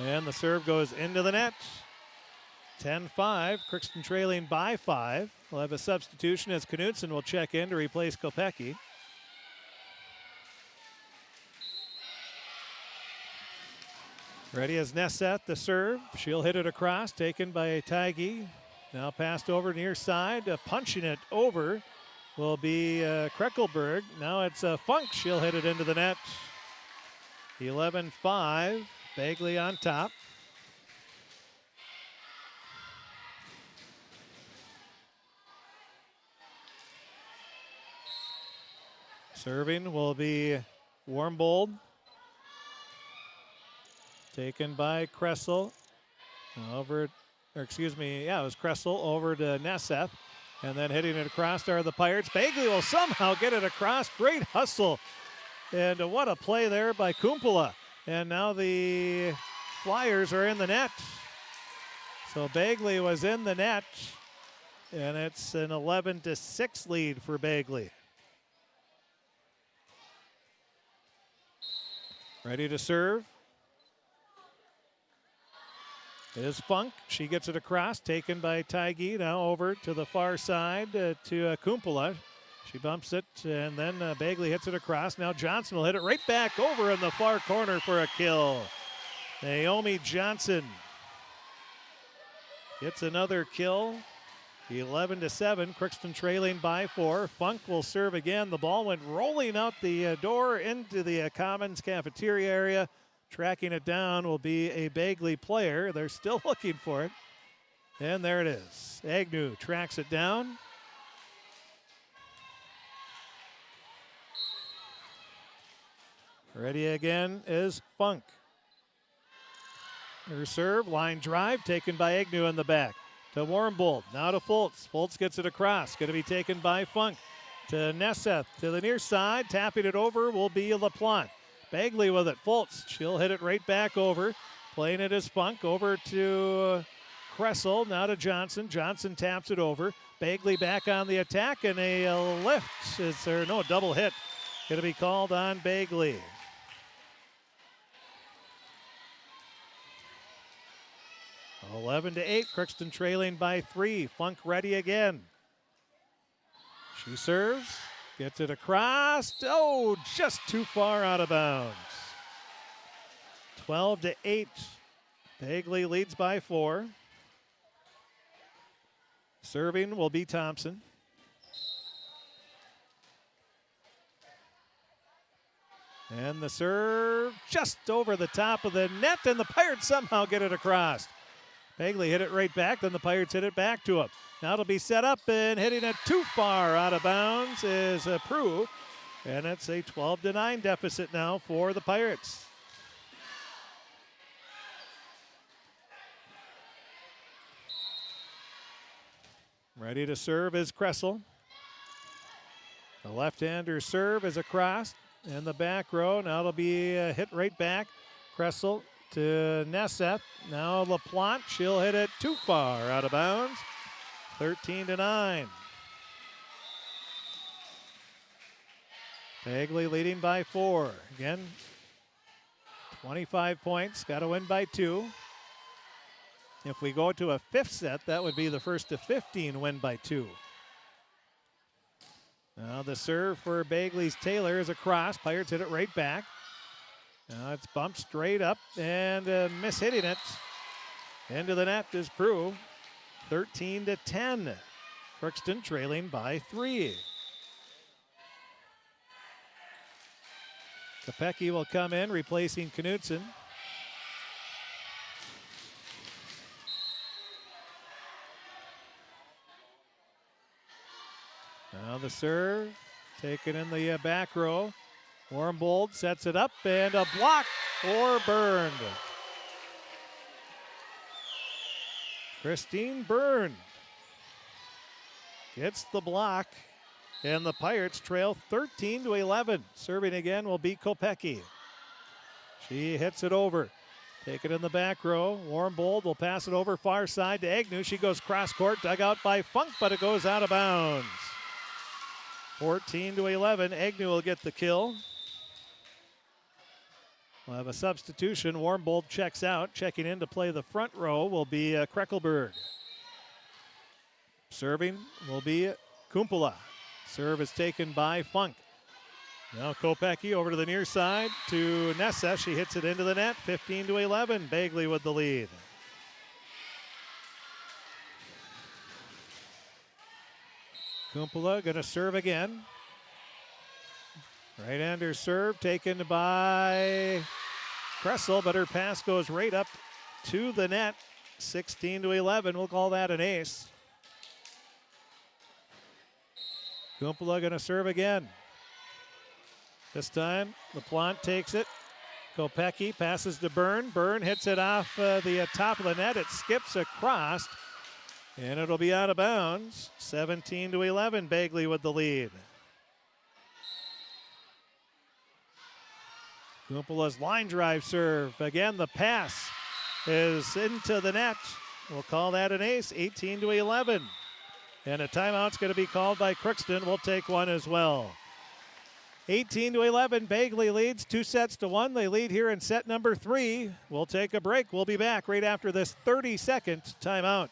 And the serve goes into the net. 10-5. Crookston trailing by 5. We'll have a substitution as Knutson will check in to replace Kopecky. Ready as Nesseth, the serve. She'll hit it across, taken by Taigi. Now passed over near side. Punching it over will be Kreckelberg. Now it's Funk. She'll hit it into the net. 11-5. Bagley on top. Serving will be Warmbold. Taken by Kressel. It was Kressel over to Nesseth. And then hitting it across are the Pirates. Bagley will somehow get it across. Great hustle. And what a play there by Kumpula. And now the Flyers are in the net. So Bagley was in the net. And it's an 11-6 lead for Bagley. Ready to serve is Funk. She gets it across, taken by Taigi. Now over to the far side to Kumpula. She bumps it, and then Bagley hits it across. Now Johnson will hit it right back over in the far corner for a kill. Naomi Johnson gets another kill. 11-7. Crookston trailing by 4. Funk will serve again. The ball went rolling out the door into the Commons cafeteria area. Tracking it down will be a Bagley player. They're still looking for it. And there it is. Agnew tracks it down. Ready again is Funk. Her serve, line drive, taken by Agnew in the back. To Warmbold, now to Foltz. Foltz gets it across, going to be taken by Funk. To Nesseth, to the near side, tapping it over will be LaPlante. Bagley with it, Foltz, she'll hit it right back over. Playing it as Funk, over to Kressel, now to Johnson. Johnson taps it over. Bagley back on the attack, and a lift, double hit. Going to be called on Bagley. – 11-8, Crookston trailing by 3. Funk ready again. She serves, gets it across. Oh, just too far out of bounds. 12-8. Bagley leads by 4. Serving will be Thompson. And the serve just over the top of the net, and the Pirates somehow get it across. Bagley hit it right back, then the Pirates hit it back to him. Now it'll be set up, and hitting it too far out of bounds is Prue. And it's a 12-9 deficit now for the Pirates. Ready to serve is Kressel. The left-hander serve is across in the back row. Now it'll be hit right back. Kressel to Nesseth. Now LaPlante, she'll hit it too far out of bounds. 13-9. Bagley leading by 4. Again, 25 points. Got to win by 2. If we go to a 5th set, that would be the first to 15 win by 2. Now the serve for Bagley's Taylor is across. Pirates hit it right back. Now it's bumped straight up and mishitting it. Into the net is Prue. 13-10. Crookston trailing by 3. Kopecky will come in, replacing Knutson. Now the serve, taken in the back row. Warmbold sets it up, and a block for Byrne. Christine Byrne gets the block, and the Pirates trail 13-11. Serving again will be Kopecky. She hits it over. Take it in the back row. Warmbold will pass it over far side to Agnew. She goes cross court, dug out by Funk, but it goes out of bounds. 14-11. Agnew will get the kill. We'll have a substitution. Warmbold checks out. Checking in to play the front row will be Kreckelberg. Serving will be Kumpula. Serve is taken by Funk. Now Kopecky over to the near side to Nessa. She hits it into the net. 15-11. Bagley with the lead. Kumpula going to serve again. Right-hander serve taken by Kressel, but her pass goes right up to the net. 16-11. We'll call that an ace. Kumpula going to serve again. This time, LaPlante takes it. Kopecky passes to Byrne. Byrne hits it off the top of the net. It skips across, and it'll be out of bounds. 17-11. Bagley with the lead. Kumpula's line drive serve. Again, the pass is into the net. We'll call that an ace. 18-11. And a timeout's going to be called by Crookston. We'll take one as well. 18-11. Bagley leads 2-1. They lead here in set number 3. We'll take a break. We'll be back right after this 30-second timeout.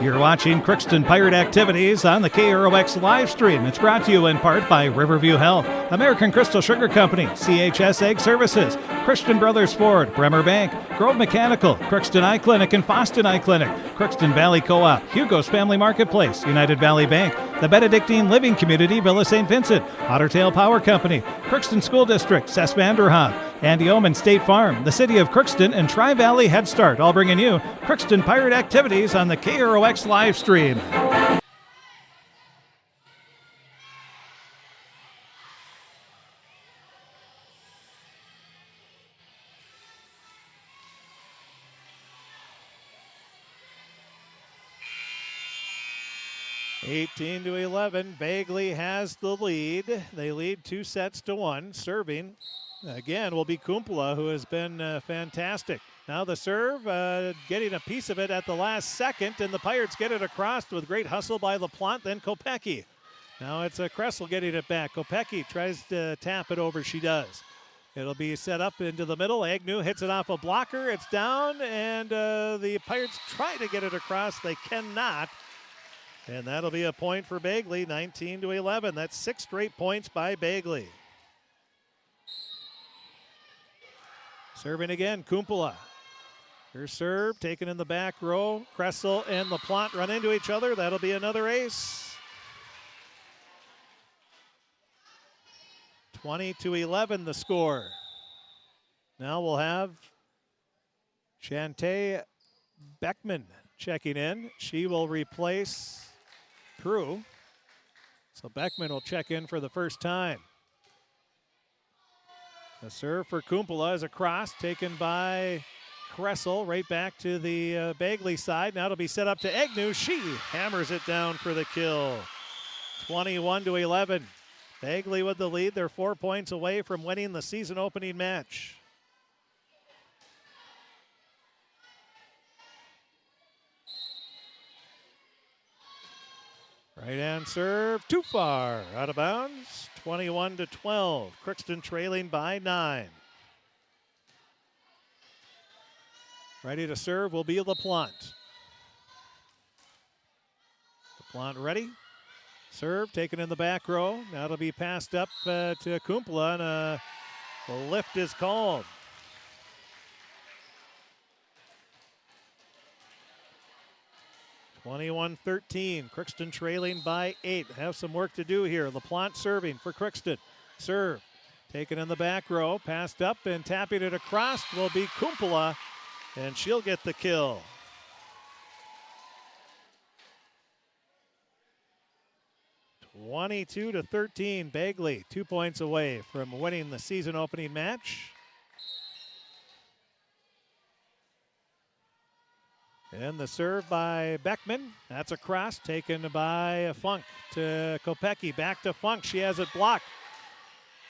You're watching Crookston Pirate Activities on the KROX live stream. It's brought to you in part by Riverview Health, American Crystal Sugar Company, CHS Egg Services, Christian Brothers Ford, Bremer Bank, Grove Mechanical, Crookston Eye Clinic and Foston Eye Clinic, Crookston Valley Co-op, Hugo's Family Marketplace, United Valley Bank, the Benedictine Living Community, Villa St. Vincent, Ottertail Power Company, Crookston School District, Cess Vanderhoff, Andy Omen State Farm, the City of Crookston, and Tri-Valley Head Start, all bringing you Crookston Pirate Activities on the KROX live stream. $18 to $11. Bagley has the lead. They lead 2-1. Serving again will be Kumpula, who has been fantastic. Now the serve, getting a piece of it at the last second, and the Pirates get it across with great hustle by LaPlante, then Kopecky. Now it's Kressel getting it back. Kopecky tries to tap it over. She does. It'll be set up into the middle. Agnew hits it off a blocker. It's down, and the Pirates try to get it across. They cannot. And that'll be a point for Bagley, 19 to 11. That's 6 straight points by Bagley. Serving again, Kumpula. Her serve taken in the back row. Kressel and LaPlante run into each other. That'll be another ace. 20 to 11 the score. Now we'll have Shantae Beckman checking in. She will replace Prue. So Beckman will check in for the first time. The serve for Kumpula is a cross taken by Kressel right back to the Bagley side. Now it'll be set up to Agnew. She hammers it down for the kill. 21 to 11. Bagley with the lead. They're 4 points away from winning the season opening match. Right hand serve, too far, out of bounds. 21 to 12. Crookston trailing by 9. Ready to serve will be LaPlante. LaPlante ready. Serve taken in the back row. Now it'll be passed up to Kumpula, and a The lift is called. (21-13). Crookston trailing by 8. Have some work to do here. LaPlante serving for Crookston. Serve. Taken in the back row. Passed up and tapping it across will be Kumpula. And she'll get the kill. (22-13). Bagley 2 points away from winning the season opening match. And the serve by Beckman. That's a cross taken by Funk to Kopecky. Back to Funk. She has it blocked.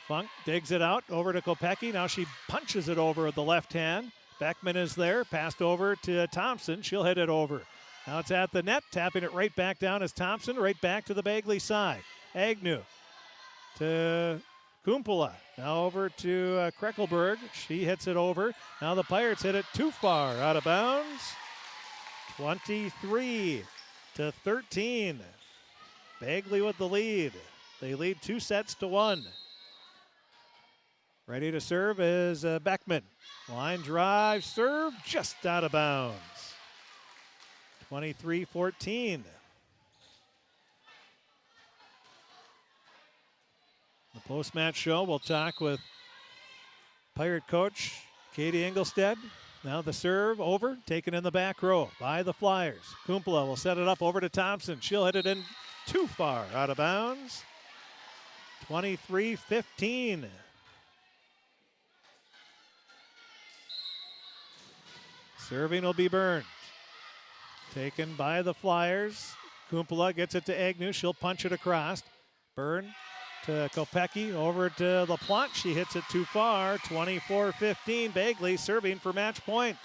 Funk digs it out over to Kopecky. Now she punches it over with the left hand. Beckman is there. Passed over to Thompson. She'll hit it over. Now it's at the net. Tapping it right back down is Thompson. Right back to the Bagley side. Agnew to Kumpula. Now over to Kreckelberg. She hits it over. Now the Pirates hit it too far. Out of bounds. 23-13. Bagley with the lead. They lead 2-1. Ready to serve is Beckman. Line drive, serve, just out of bounds. 23-14. The post-match show, we'll talk with Pirate coach Katie Engelstead. Now the serve over, taken in the back row by the Flyers. Kumpula will set it up over to Thompson. She'll hit it in too far, out of bounds. 23-15. Serving will be Burns. Taken by the Flyers. Kumpula gets it to Agnew. She'll punch it across. Byrne to Kopecky, over to LaPlante. She hits it too far. 24-15. Bagley serving for match point.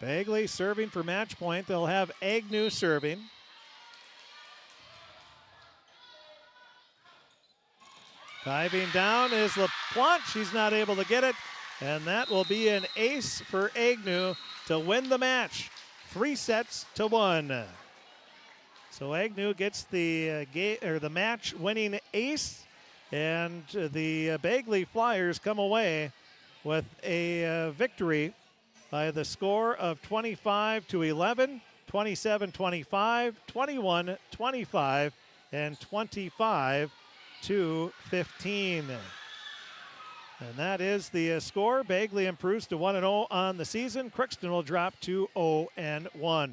Bagley serving for match point. They'll have Agnew serving. Diving down is LaPlante. She's not able to get it. And that will be an ace for Agnew to win the match. 3-1. So Agnew gets the match-winning ace, and the Bagley Flyers come away with a victory by the score of 25-11, 27-25, 21-25, and 25-15. And that is the score. Bagley improves to 1-0 on the season. Crookston will drop to 0-1.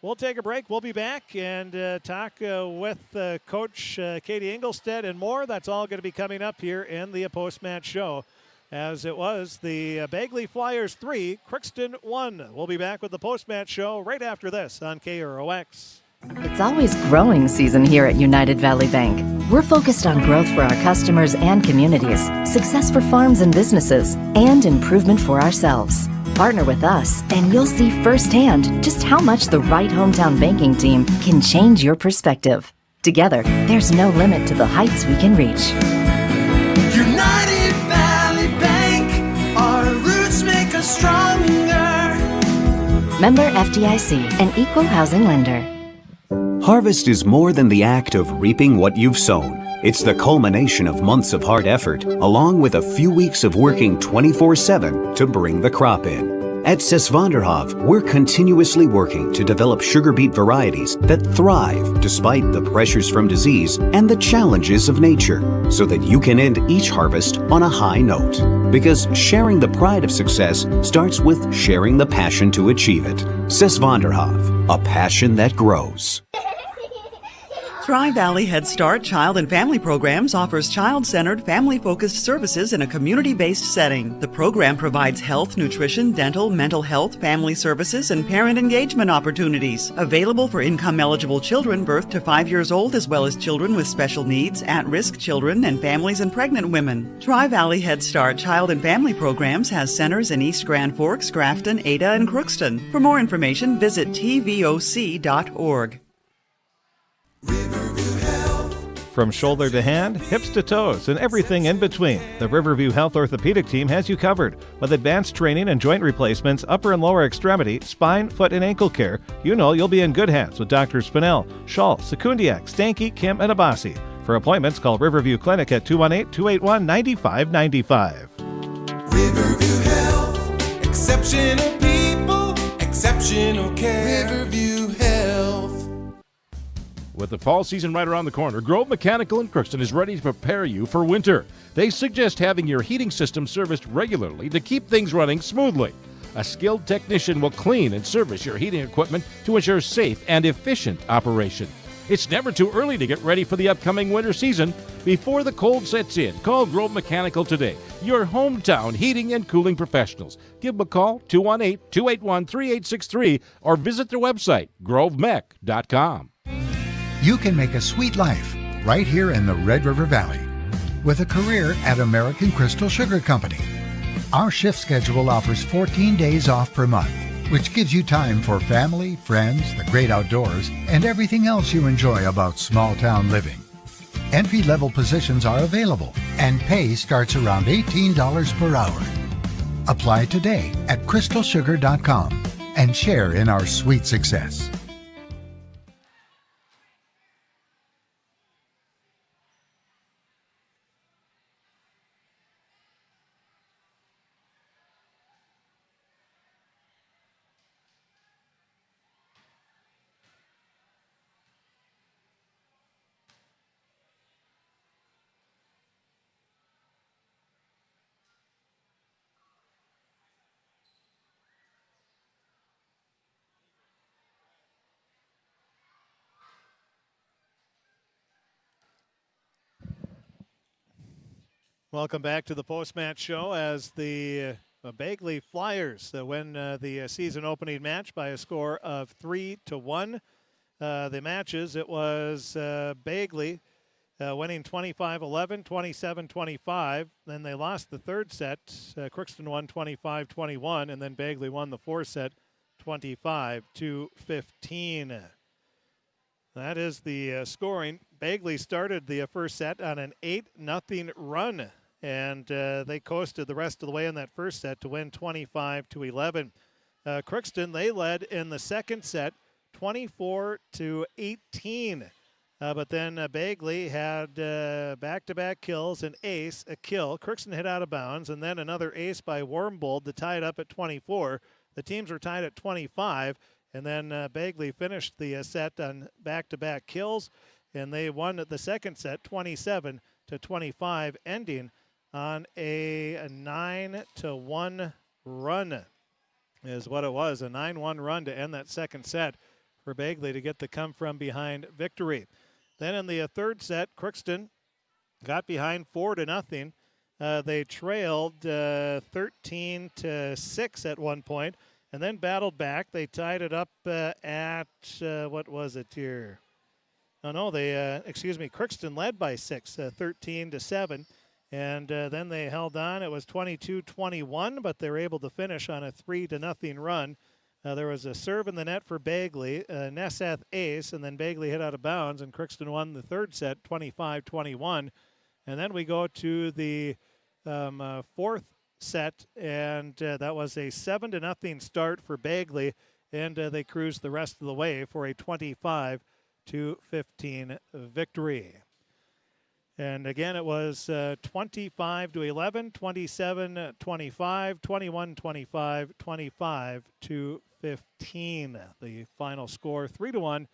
We'll take a break. We'll be back and talk with Coach Katie Engelstead and more. That's all going to be coming up here in the post-match show, as it was the Bagley Flyers 3, Crookston 1. We'll be back with the post-match show right after this on KROX. It's always growing season here at United Valley Bank. We're focused on growth for our customers and communities, success for farms and businesses, and improvement for ourselves. Partner with us, and you'll see firsthand just how much the right hometown banking team can change your perspective. Together, there's no limit to the heights we can reach. United Valley Bank, our roots make us stronger. Member FDIC, an equal housing lender. Harvest is more than the act of reaping what you've sown. It's the culmination of months of hard effort, along with a few weeks of working 24/7 to bring the crop in. At Sesvanderhof, we're continuously working to develop sugar beet varieties that thrive despite the pressures from disease and the challenges of nature, so that you can end each harvest on a high note. Because sharing the pride of success starts with sharing the passion to achieve it. Sesvanderhof, a passion that grows. Tri-Valley Head Start Child and Family Programs offers child-centered, family-focused services in a community-based setting. The program provides health, nutrition, dental, mental health, family services, and parent engagement opportunities. Available for income-eligible children birth to 5 years old, as well as children with special needs, at-risk children, and families and pregnant women. Tri-Valley Head Start Child and Family Programs has centers in East Grand Forks, Grafton, Ada, and Crookston. For more information, visit tvoc.org. From shoulder to hand, hips to toes, and everything in between, the Riverview Health Orthopedic Team has you covered. With advanced training and joint replacements, upper and lower extremity, spine, foot, and ankle care, you know you'll be in good hands with Drs. Spinell, Schall, Sekundiak, Stanky, Kim, and Abasi. For appointments, call Riverview Clinic at 218-281-9595. Riverview Health, exceptional people, exceptional care. Riverview Health. With the fall season right around the corner, Grove Mechanical in Crookston is ready to prepare you for winter. They suggest having your heating system serviced regularly to keep things running smoothly. A skilled technician will clean and service your heating equipment to ensure safe and efficient operation. It's never too early to get ready for the upcoming winter season. Before the cold sets in, call Grove Mechanical today, your hometown heating and cooling professionals. Give them a call, 218-281-3863, or visit their website, grovemech.com. You can make a sweet life right here in the Red River Valley with a career at American Crystal Sugar Company. Our shift schedule offers 14 days off per month, which gives you time for family, friends, the great outdoors, and everything else you enjoy about small town living. Entry-level positions are available, and pay starts around $18 per hour. Apply today at crystalsugar.com and share in our sweet success. Welcome back to the post-match show as the Bagley Flyers win the season opening match by a score of 3-1. The matches, it was Bagley winning 25-11, 27-25. Then they lost the third set. Crookston won 25-21, and then Bagley won the fourth set 25-15. That is the scoring. Bagley started the first set on an 8-0 run. And they coasted the rest of the way in that first set to win 25-11. Crookston, they led in the second set 24-18. But then Bagley had back-to-back kills, an ace, a kill. Crookston hit out of bounds, and then another ace by Wormbold to tie it up at 24. The teams were tied at 25, and then Bagley finished the set on back-to-back kills, and they won the second set 27-25, ending on a 9-1 run is what it was, a 9-1 run to end that second set for Bagley to get the come-from-behind victory. Then in the third set, Crookston got behind 4-0. They trailed 13-6 at one point and then battled back. They tied it up at, what was it here? Crookston led by 6, 13-7. And then they held on. It was 22-21, but they were able to finish on a 3-0 run. There was a serve in the net for Bagley, Nesseth ace, and then Bagley hit out of bounds, and Crookston won the third set 25-21. And then we go to the fourth set, and that was a 7-0 start for Bagley, and they cruised the rest of the way for a 25-15 victory. And again, it was 25-11, 27-25, 21-25, 25-15. The final score, 3-1.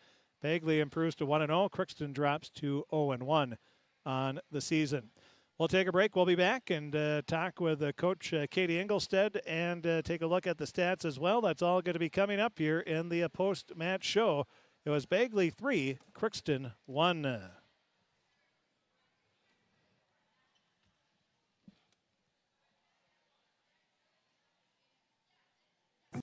Bagley improves to 1-0. Crookston drops to 0-1 on the season. We'll take a break. We'll be back and talk with Coach Katie Engelstead and take a look at the stats as well. That's all going to be coming up here in the post-match show. It was Bagley 3, Crookston 1.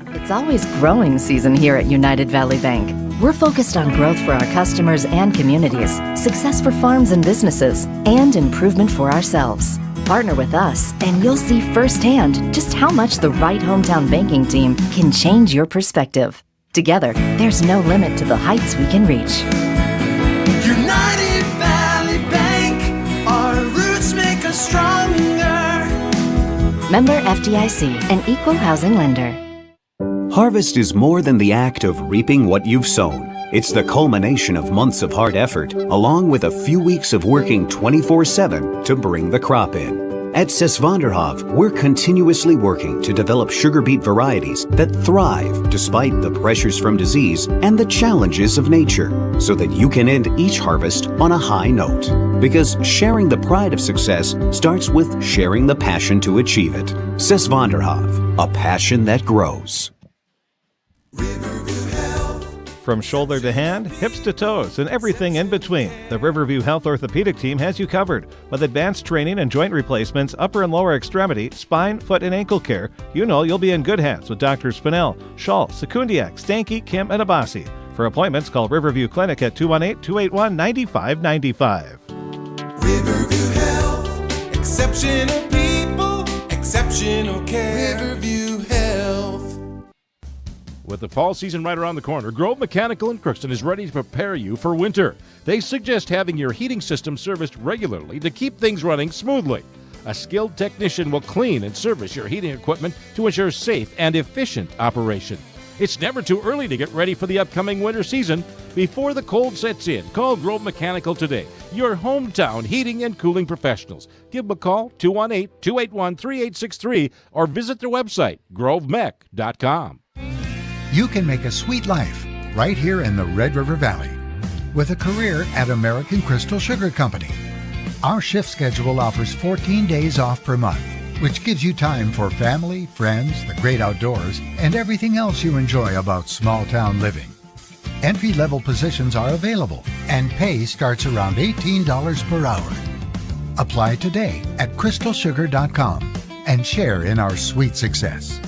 It's always growing season here at United Valley Bank. We're focused on growth for our customers and communities, success for farms and businesses, and improvement for ourselves. Partner with us, and you'll see firsthand just how much the right hometown banking team can change your perspective. Together, there's no limit to the heights we can reach. United Valley Bank. Member FDIC, an equal housing lender. Harvest is more than the act of reaping what you've sown. It's the culmination of months of hard effort, along with a few weeks of working 24/7 to bring the crop in. At Sis van der Hoef, we're continuously working to develop sugar beet varieties that thrive despite the pressures from disease and the challenges of nature, so that you can end each harvest on a high note. Because sharing the pride of success starts with sharing the passion to achieve it. Sis van der Hoef, a passion that grows. From shoulder to hand, hips to toes, and everything in between, the Riverview Health Orthopedic Team has you covered. With advanced training and joint replacements, upper and lower extremity, spine, foot, and ankle care, you know you'll be in good hands with Drs. Spinell, Schall, Sekundiak, Stanky, Kim, and Abasi. For appointments, call Riverview Clinic at 218-281-9595. Riverview Health, exceptional people, exceptional care. Riverview Health. With the fall season right around the corner, Grove Mechanical in Crookston is ready to prepare you for winter. They suggest having your heating system serviced regularly to keep things running smoothly. A skilled technician will clean and service your heating equipment to ensure safe and efficient operation. It's never too early to get ready for the upcoming winter season. Before the cold sets in, call Grove Mechanical today, your hometown heating and cooling professionals. Give them a call, 218-281-3863, or visit their website, grovemech.com. You can make a sweet life right here in the Red River Valley with a career at American Crystal Sugar Company. Our shift schedule offers 14 days off per month, which gives you time for family, friends, the great outdoors, and everything else you enjoy about small town living. Entry-level positions are available, and pay starts around $18 per hour. Apply today at crystalsugar.com and share in our sweet success.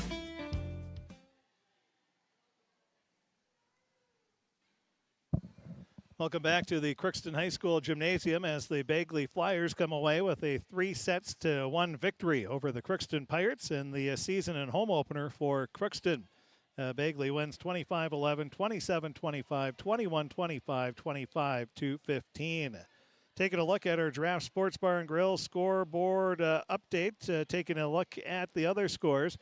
Welcome back to the Crookston High School Gymnasium as the Bagley Flyers come away with a 3-1 victory over the Crookston Pirates in the season and home opener for Crookston. Bagley wins 25-11, 27-25, 21-25, 25-15. Taking a look at our Draft Sports Bar and Grill scoreboard update, taking a look at the other scores.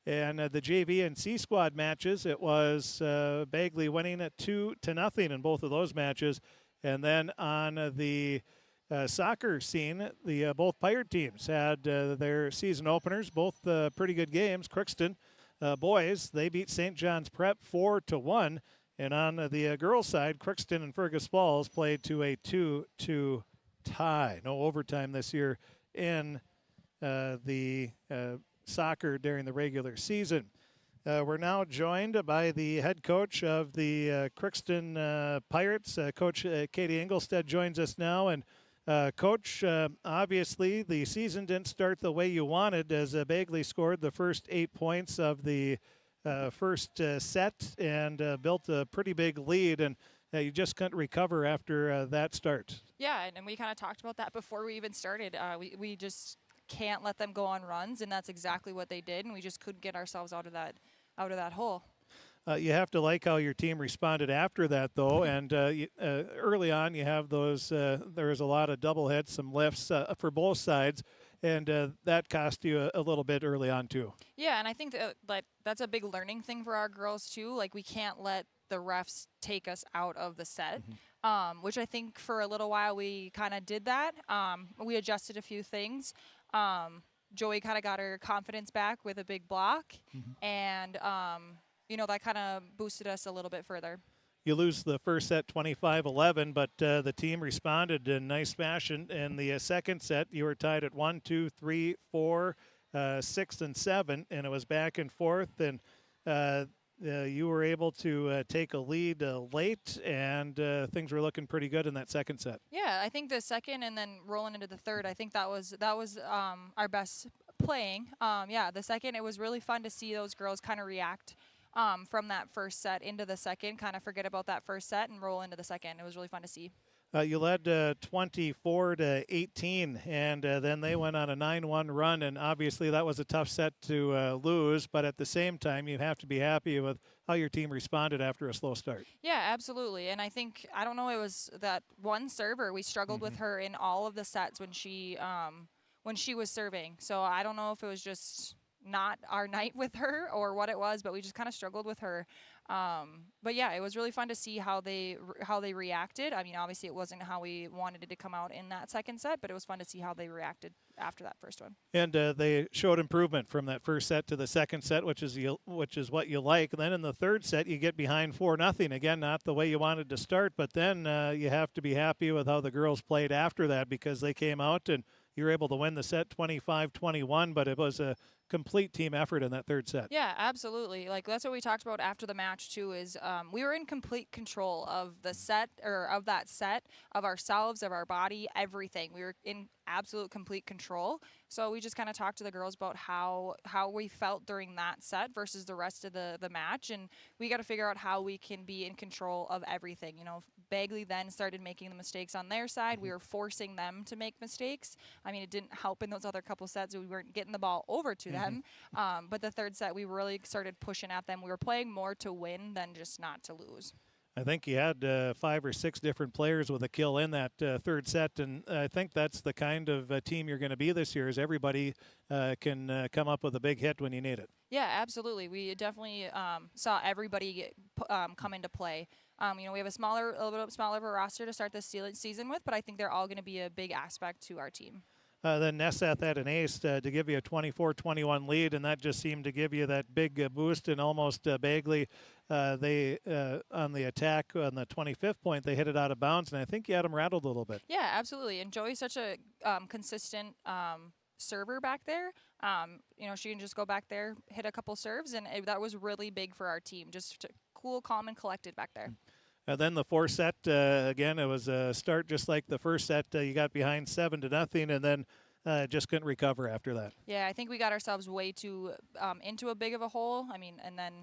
And the JV and C squad matches, it was Bagley winning at 2-0 in both of those matches. And then on the soccer scene, the both Pirate teams had their season openers, both pretty good games. Crookston boys, they beat St. John's Prep 4-1. And on the girls' side, Crookston and Fergus Falls played to a 2-2 tie. No overtime this year in the soccer during the regular season. We're now joined by the head coach of the Crookston Pirates. Coach Katie Engelstead joins us now. And Coach, obviously the season didn't start the way you wanted as Bagley scored the first 8 points of the first set and built a pretty big lead. And you just couldn't recover after that start. Yeah, and we kind of talked about that before we even started. We just can't let them go on runs, and that's exactly what they did, and we just couldn't get ourselves out of that hole. You have to like how your team responded after that, though, and early on you have those, there was a lot of double hits, some lifts for both sides, and that cost you a little bit early on, too. Yeah, and I think that's a big learning thing for our girls, too. Like, we can't let the refs take us out of the set, which I think for a little while we kind of did that. We adjusted a few things. Joey kind of got her confidence back with a big block, and, that kind of boosted us a little bit further. You lose the first set 25-11, but the team responded in nice fashion. In the second set, you were tied at 1, 2, 3, 4, 6, and 7, and it was back and forth, and you were able to take a lead late, and things were looking pretty good in that second set. Yeah, I think the second and then rolling into the third, I think that was our best playing. The second, it was really fun to see those girls kind of react from that first set into the second, kind of forget about that first set and roll into the second. It was really fun to see. You led 24-18, and then they went on a 9-1 run, and obviously that was a tough set to lose, but at the same time, you have to be happy with how your team responded after a slow start. Yeah, absolutely, and I think, it was that one server. We struggled with her in all of the sets when she when she was serving. So I don't know if it was just not our night with her or what it was, but we just kind of struggled with her. But yeah, it was really fun to see how they reacted. I mean, obviously it wasn't how we wanted it to come out in that second set, but it was fun to see how they reacted after that first one. And they showed improvement from that first set to the second set, which is what you like. And then in the third set, you get behind 4-0. Again, not the way you wanted to start, but then you have to be happy with how the girls played after that, because they came out and you were able to win the set 25-21, but it was a complete team effort in that third set. Yeah, absolutely. Like, that's what we talked about after the match too, is we were in complete control of the set, or of that set, of ourselves, of our body, everything. We were in absolute complete control. So we just kind of talked to the girls about how we felt during that set versus the rest of the match, and we got to figure out how we can be in control of everything. You know, Bagley then started making the mistakes on their side. We were forcing them to make mistakes. I mean, it didn't help in those other couple sets. We weren't getting the ball over to them. But the third set, we really started pushing at them. We were playing more to win than just not to lose. I think you had 5 or 6 different players with a kill in that third set, and I think that's the kind of team you're going to be this year, is everybody can come up with a big hit when you need it. Yeah, absolutely. We definitely saw everybody come into play. You know, we have a little bit smaller of a roster to start this season with, but I think they're all going to be a big aspect to our team. Then Nesseth had an ace to give you a 24-21 lead, and that just seemed to give you that big boost. And almost Bagley, they on the attack on the 25th point, they hit it out of bounds, and I think you had them rattled a little bit. Yeah, absolutely. And Joey's such a consistent server back there. You know, she can just go back there, hit a couple serves, and that was really big for our team. Just cool, calm, and collected back there. Then the fourth set, again, it was a start just like the first set. You got behind 7-0, and then just couldn't recover after that. Yeah, I think we got ourselves way too into a big of a hole. I mean, and then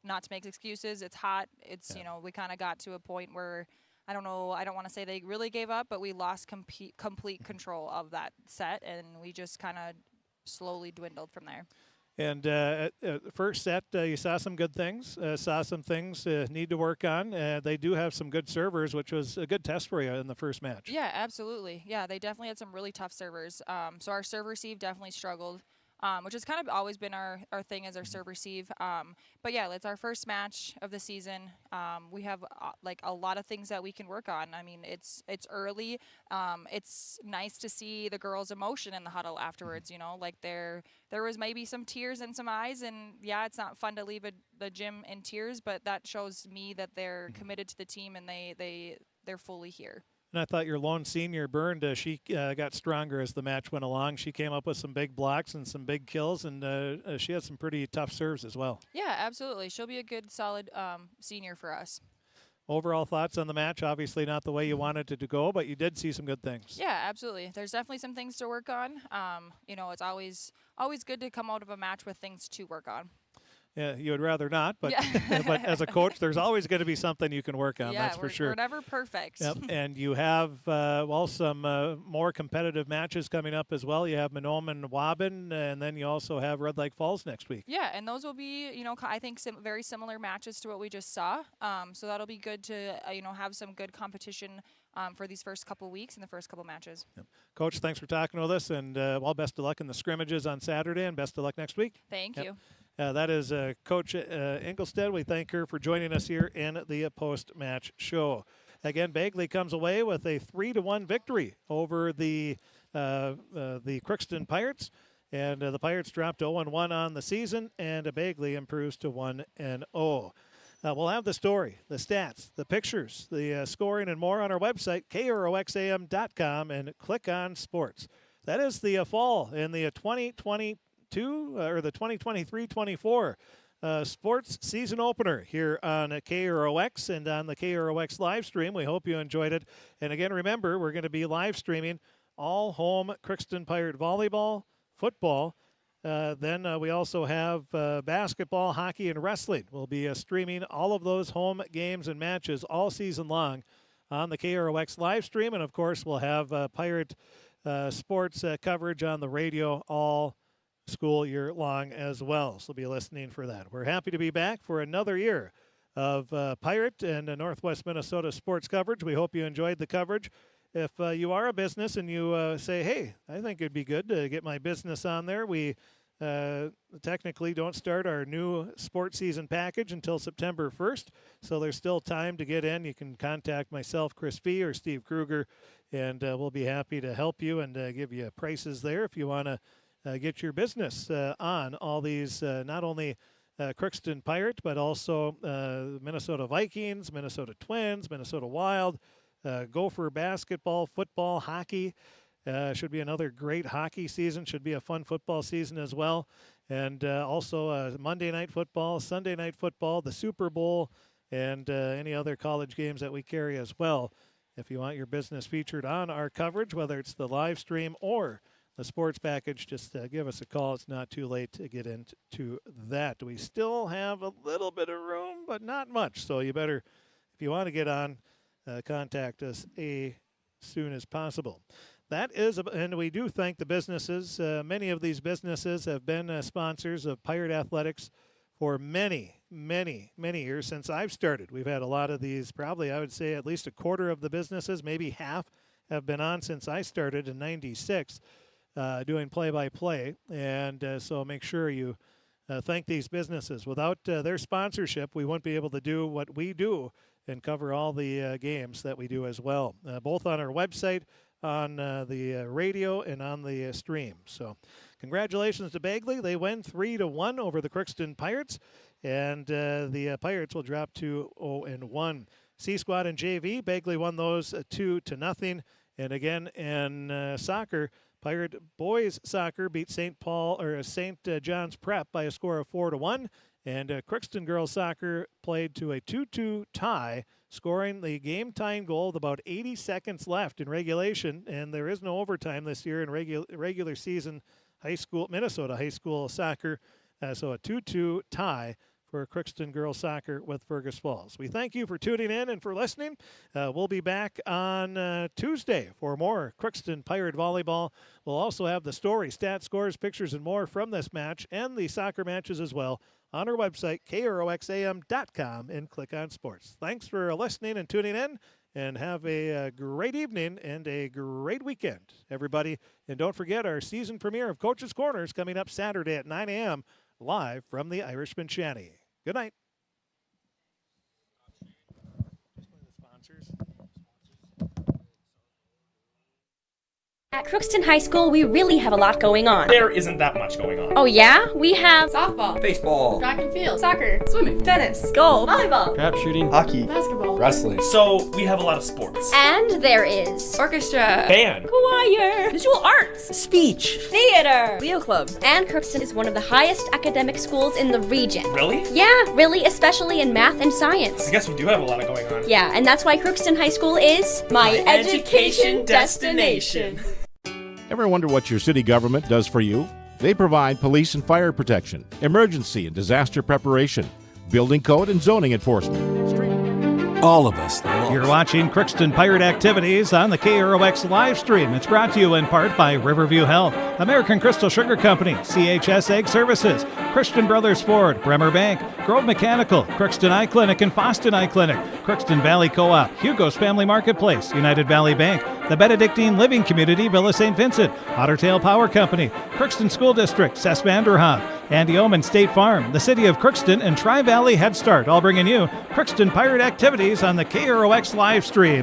not to make excuses, it's hot. It's, you know, we kind of got to a point where, I don't know, I don't want to say they really gave up, but we lost complete control of that set, and we just kind of slowly dwindled from there. And first set, you saw some good things, saw some things need to work on. They do have some good servers, which was a good test for you in the first match. Yeah, absolutely. Yeah, they definitely had some really tough servers. So our serve receive definitely struggled, which has kind of always been our thing, as our serve receive. But yeah, it's our first match of the season. We have like a lot of things that we can work on. I mean, it's early. It's nice to see the girls' emotion in the huddle afterwards. You know, like there was maybe some tears in some eyes, and yeah, it's not fun to leave the gym in tears, but that shows me that they're committed to the team and they're fully here. And I thought your lone senior, Burned, she got stronger as the match went along. She came up with some big blocks and some big kills, and she had some pretty tough serves as well. Yeah, absolutely. She'll be a good, solid senior for us. Overall thoughts on the match? Obviously not the way you wanted it to go, but you did see some good things. Yeah, absolutely. There's definitely some things to work on. You know, it's always good to come out of a match with things to work on. Yeah, you would rather not, but yeah. But as a coach, there's always going to be something you can work on. Yeah, that's for sure. We're never perfect. Yep. And you have some more competitive matches coming up as well. You have Mahnomen and Waban, and then you also have Red Lake Falls next week. Yeah, and those will be, you know, I think very similar matches to what we just saw. So that'll be good to you know, have some good competition for these first couple weeks and the first couple matches. Yep. Coach, thanks for talking with us, and well, best of luck in the scrimmages on Saturday, and best of luck next week. Thank you. That is Coach Engelstead. We thank her for joining us here in the post-match show. Again, Bagley comes away with a 3-1 victory over the Crookston Pirates, and the Pirates dropped 0-1 on the season, and Bagley improves to 1-0. We'll have the story, the stats, the pictures, the scoring, and more on our website, KROXAM.com, and click on sports. That is the fall in the 2022 or the 2023-24 sports season opener here on KROX and on the KROX live stream. We hope you enjoyed it. And again, remember, we're going to be live streaming all home Crookston Pirate Volleyball, football. Then we also have basketball, hockey, and wrestling. We'll be streaming all of those home games and matches all season long on the KROX live stream. And, of course, we'll have Pirate sports coverage on the radio all school year long as well. So be listening for that. We're happy to be back for another year of Pirate and Northwest Minnesota sports coverage. We hope you enjoyed the coverage. if you are a business and you say, hey, I think it'd be good to get my business on there, we technically don't start our new sports season package until September 1st, so there's still time to get in. You can contact myself, Chris Fee, or Steve Kruger, and we'll be happy to help you and give you prices there if you want to get your business on all these, not only Crookston Pirate, but also Minnesota Vikings, Minnesota Twins, Minnesota Wild, Gopher basketball, football, hockey. Should be another great hockey season. Should be a fun football season as well. And also Monday night football, Sunday night football, the Super Bowl, and any other college games that we carry as well. If you want your business featured on our coverage, whether it's the live stream or the sports package, just give us a call. It's not too late to get into that. We still have a little bit of room, but not much. So you better, if you want to get on, contact us as soon as possible. That is, and we do thank the businesses. Many of these businesses have been sponsors of Pirate Athletics for many, many, many years since I've started. We've had a lot of these, probably I would say at least a quarter of the businesses, maybe half, have been on since I started in '96 doing play-by-play. And so make sure you thank these businesses. Without their sponsorship, we wouldn't be able to do what we do and cover all the games that we do as well, both on our website, on the radio, and on the stream. So congratulations to Bagley. They win 3-1 over the Crookston Pirates, and the Pirates will drop to 0-1. C Squad and JV, Bagley won those 2-0. And again, in soccer, Pirate boys soccer beat St. John's Prep by a score of 4-1. And Crookston girls soccer played to a 2-2 tie, scoring the game-tying goal with about 80 seconds left in regulation. And there is no overtime this year in regular season Minnesota high school soccer. So a 2-2 tie for Crookston girls soccer with Fergus Falls. We thank you for tuning in and for listening. We'll be back on Tuesday for more Crookston Pirate Volleyball. We'll also have the story, stats, scores, pictures, and more from this match and the soccer matches as well on our website, kroxam.com, and click on sports. Thanks for listening and tuning in, and have a great evening and a great weekend, everybody. And don't forget our season premiere of Coach's Corners coming up Saturday at 9 a.m. live from the Irishman Shanty. Good night. At Crookston High School, we really have a lot going on. There isn't that much going on. Oh yeah? We have softball, baseball, track and field, soccer, swimming, tennis, golf, volleyball, crap shooting, hockey, basketball, wrestling. So we have a lot of sports. And there is orchestra, band, choir, visual arts, speech, theater, Leo Club. And Crookston is one of the highest academic schools in the region. Really? Yeah, really, especially in math and science. I guess we do have a lot going on. Yeah, and that's why Crookston High School is my education destination. Ever wonder what your city government does for you? They provide police and fire protection, emergency and disaster preparation, building code and zoning enforcement. All of us love. You're watching Crookston Pirate Activities on the KROX live stream. It's brought to you in part by Riverview Health, American Crystal Sugar Company, CHS Egg Services, Christian Brothers Ford, Bremer Bank, Grove Mechanical, Crookston Eye Clinic and Foston Eye Clinic, Crookston Valley Co-op, Hugo's Family Marketplace, United Valley Bank, the Benedictine Living Community, Villa St. Vincent, Ottertail Power Company, Crookston School District, Cess Vanderhoff, Andy Omen State Farm, the City of Crookston, and Tri-Valley Head Start, all bringing you Crookston Pirate Activities on the KROX live stream.